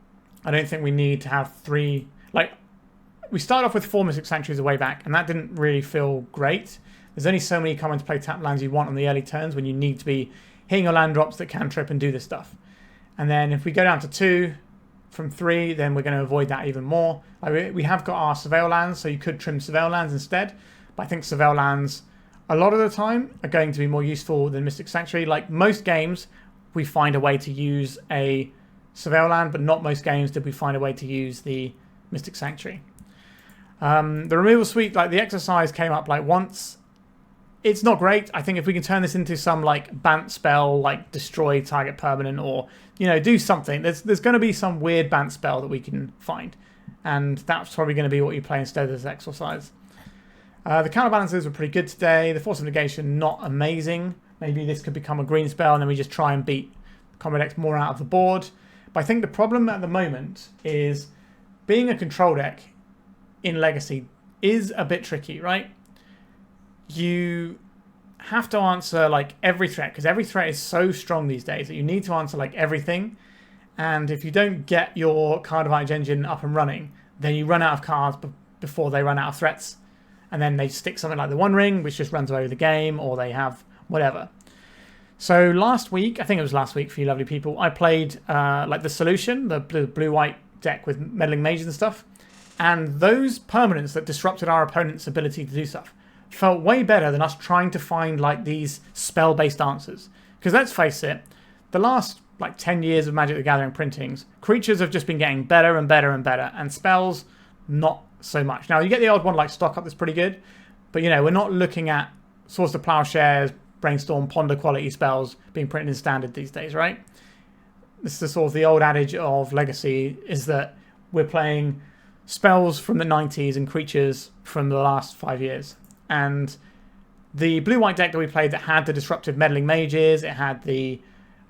I don't think we need to have 3... Like, we started off with 4 Mystic Sanctuaries a way back, and that didn't really feel great. There's only so many come into play tap lands you want on the early turns when you need to be hitting your land drops that can trip and do this stuff. And then if we go down to 2 from 3, then we're going to avoid that even more. Like we have got our Surveil lands, so you could trim Surveil lands instead. But I think Surveil lands, a lot of the time, are going to be more useful than Mystic Sanctuary. Like most games, we find a way to use a Surveil land, but not most games did we find a way to use the Mystic Sanctuary. The removal suite, like the Exorcise came up like once. It's not great. I think if we can turn this into some like Bant spell, like destroy target permanent, or do something. There's going to be some weird Bant spell that we can find, and that's probably going to be what you play instead of this Exorcise. The counterbalances were pretty good today. The Force of Negation, not amazing. Maybe this could become a green spell, and then we just try and beat combo decks more out of the board. But I think the problem at the moment is being a control deck in Legacy is a bit tricky, right? You have to answer like every threat, because every threat is so strong these days that you need to answer like everything. And if you don't get your card advantage engine up and running, then you run out of cards before they run out of threats. And then they stick something like the One Ring, which just runs away with the game, or they have whatever. So last week, I think it was last week for you lovely people, I played like the Solution, the blue-white deck with Meddling Mages and stuff. And those permanents that disrupted our opponent's ability to do stuff felt way better than us trying to find like these spell-based answers. Because let's face it, the last like 10 years of Magic the Gathering printings, creatures have just been getting better and better and better, and spells not so much. Now you get the odd one like Stock Up that's pretty good, but you know, we're not looking at Source of Plowshares, Brainstorm, Ponder quality spells being printed in Standard these days, right? This is sort of the old adage of Legacy, is that we're playing spells from the 90s and creatures from the last 5 years. And the blue-white deck that we played that had the Disruptive Meddling Mages, it had the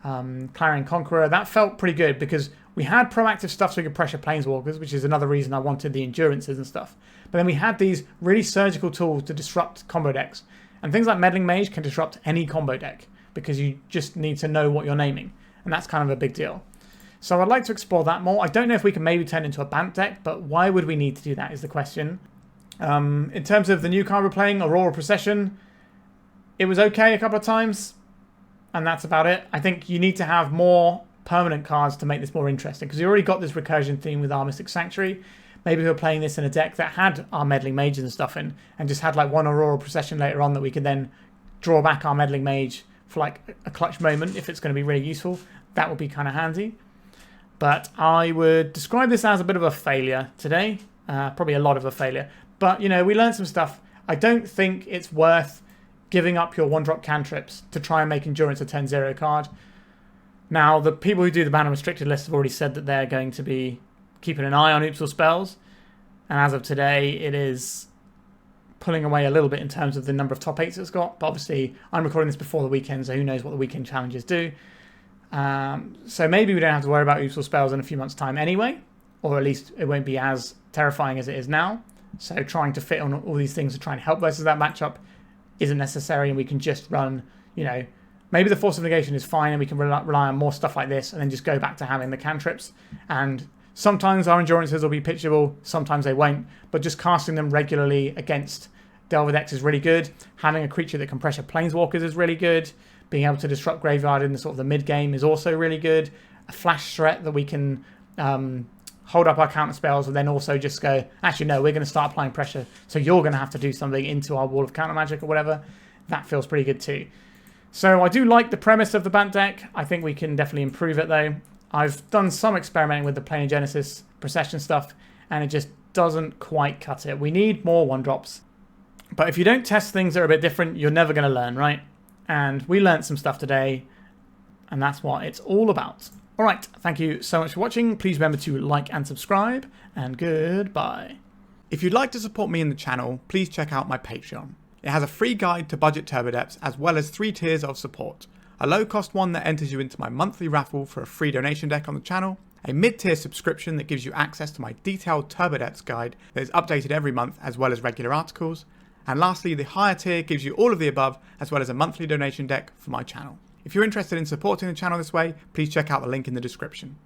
Clarion Conqueror, that felt pretty good because we had proactive stuff so we could pressure Planeswalkers, which is another reason I wanted the Endurances and stuff. But then we had these really surgical tools to disrupt combo decks. And things like Meddling Mage can disrupt any combo deck because you just need to know what you're naming. And that's kind of a big deal. So I'd like to explore that more. I don't know if we can maybe turn into a Bant deck, but why would we need to do that is the question. In terms of the new card we're playing, Auroral Procession, it was okay a couple of times, and that's about it. I think you need to have more permanent cards to make this more interesting, because you already got this recursion theme with our Mystic Sanctuary. Maybe we're playing this in a deck that had our Meddling Mages and stuff in, and just had like one Auroral Procession later on that we could then draw back our Meddling Mage for like a clutch moment if it's going to be really useful. That would be kind of handy. But I would describe this as a bit of a failure today. Probably a lot of a failure. But, you know, we learned some stuff. I don't think it's worth giving up your one-drop cantrips to try and make Endurance a 10-0 card. Now, the people who do the ban and restricted list have already said that they're going to be keeping an eye on Oops or Spells. And as of today, it is pulling away a little bit in terms of the number of top 8s it's got. But obviously, I'm recording this before the weekend, so who knows what the weekend challenges do. So maybe we don't have to worry about Oops or Spells in a few months' time anyway. Or at least it won't be as terrifying as it is now. So trying to fit on all these things to try and help versus that matchup isn't necessary, and we can just run, you know, maybe the Force of Negation is fine and we can rely on more stuff like this and then just go back to having the cantrips. And sometimes our Endurances will be pitchable, sometimes they won't, but just casting them regularly against Delver decks is really good. Having a creature that can pressure Planeswalkers is really good. Being able to disrupt Graveyard in the sort of the mid-game is also really good. A flash threat that we can hold up our counter spells and then also just go, actually no, we're going to start applying pressure, so you're going to have to do something into our wall of counter magic or whatever. That feels pretty good too. So I do like the premise of the Bant deck. I think we can definitely improve it though. I've done some experimenting with the Planar Genesis procession stuff and it just doesn't quite cut it. We need more one-drops. But if you don't test things that are a bit different, you're never going to learn, right? And we learned some stuff today, and that's what it's all about. Alright, thank you so much for watching. Please remember to like and subscribe, and goodbye. If you'd like to support me in the channel, please check out my Patreon. It has a free guide to budget turbo depths, as well as 3 tiers of support. A low cost one that enters you into my monthly raffle for a free donation deck on the channel, a mid-tier subscription that gives you access to my detailed turbo depths guide that is updated every month, as well as regular articles, and lastly, the higher tier gives you all of the above, as well as a monthly donation deck for my channel. If you're interested in supporting the channel this way, please check out the link in the description.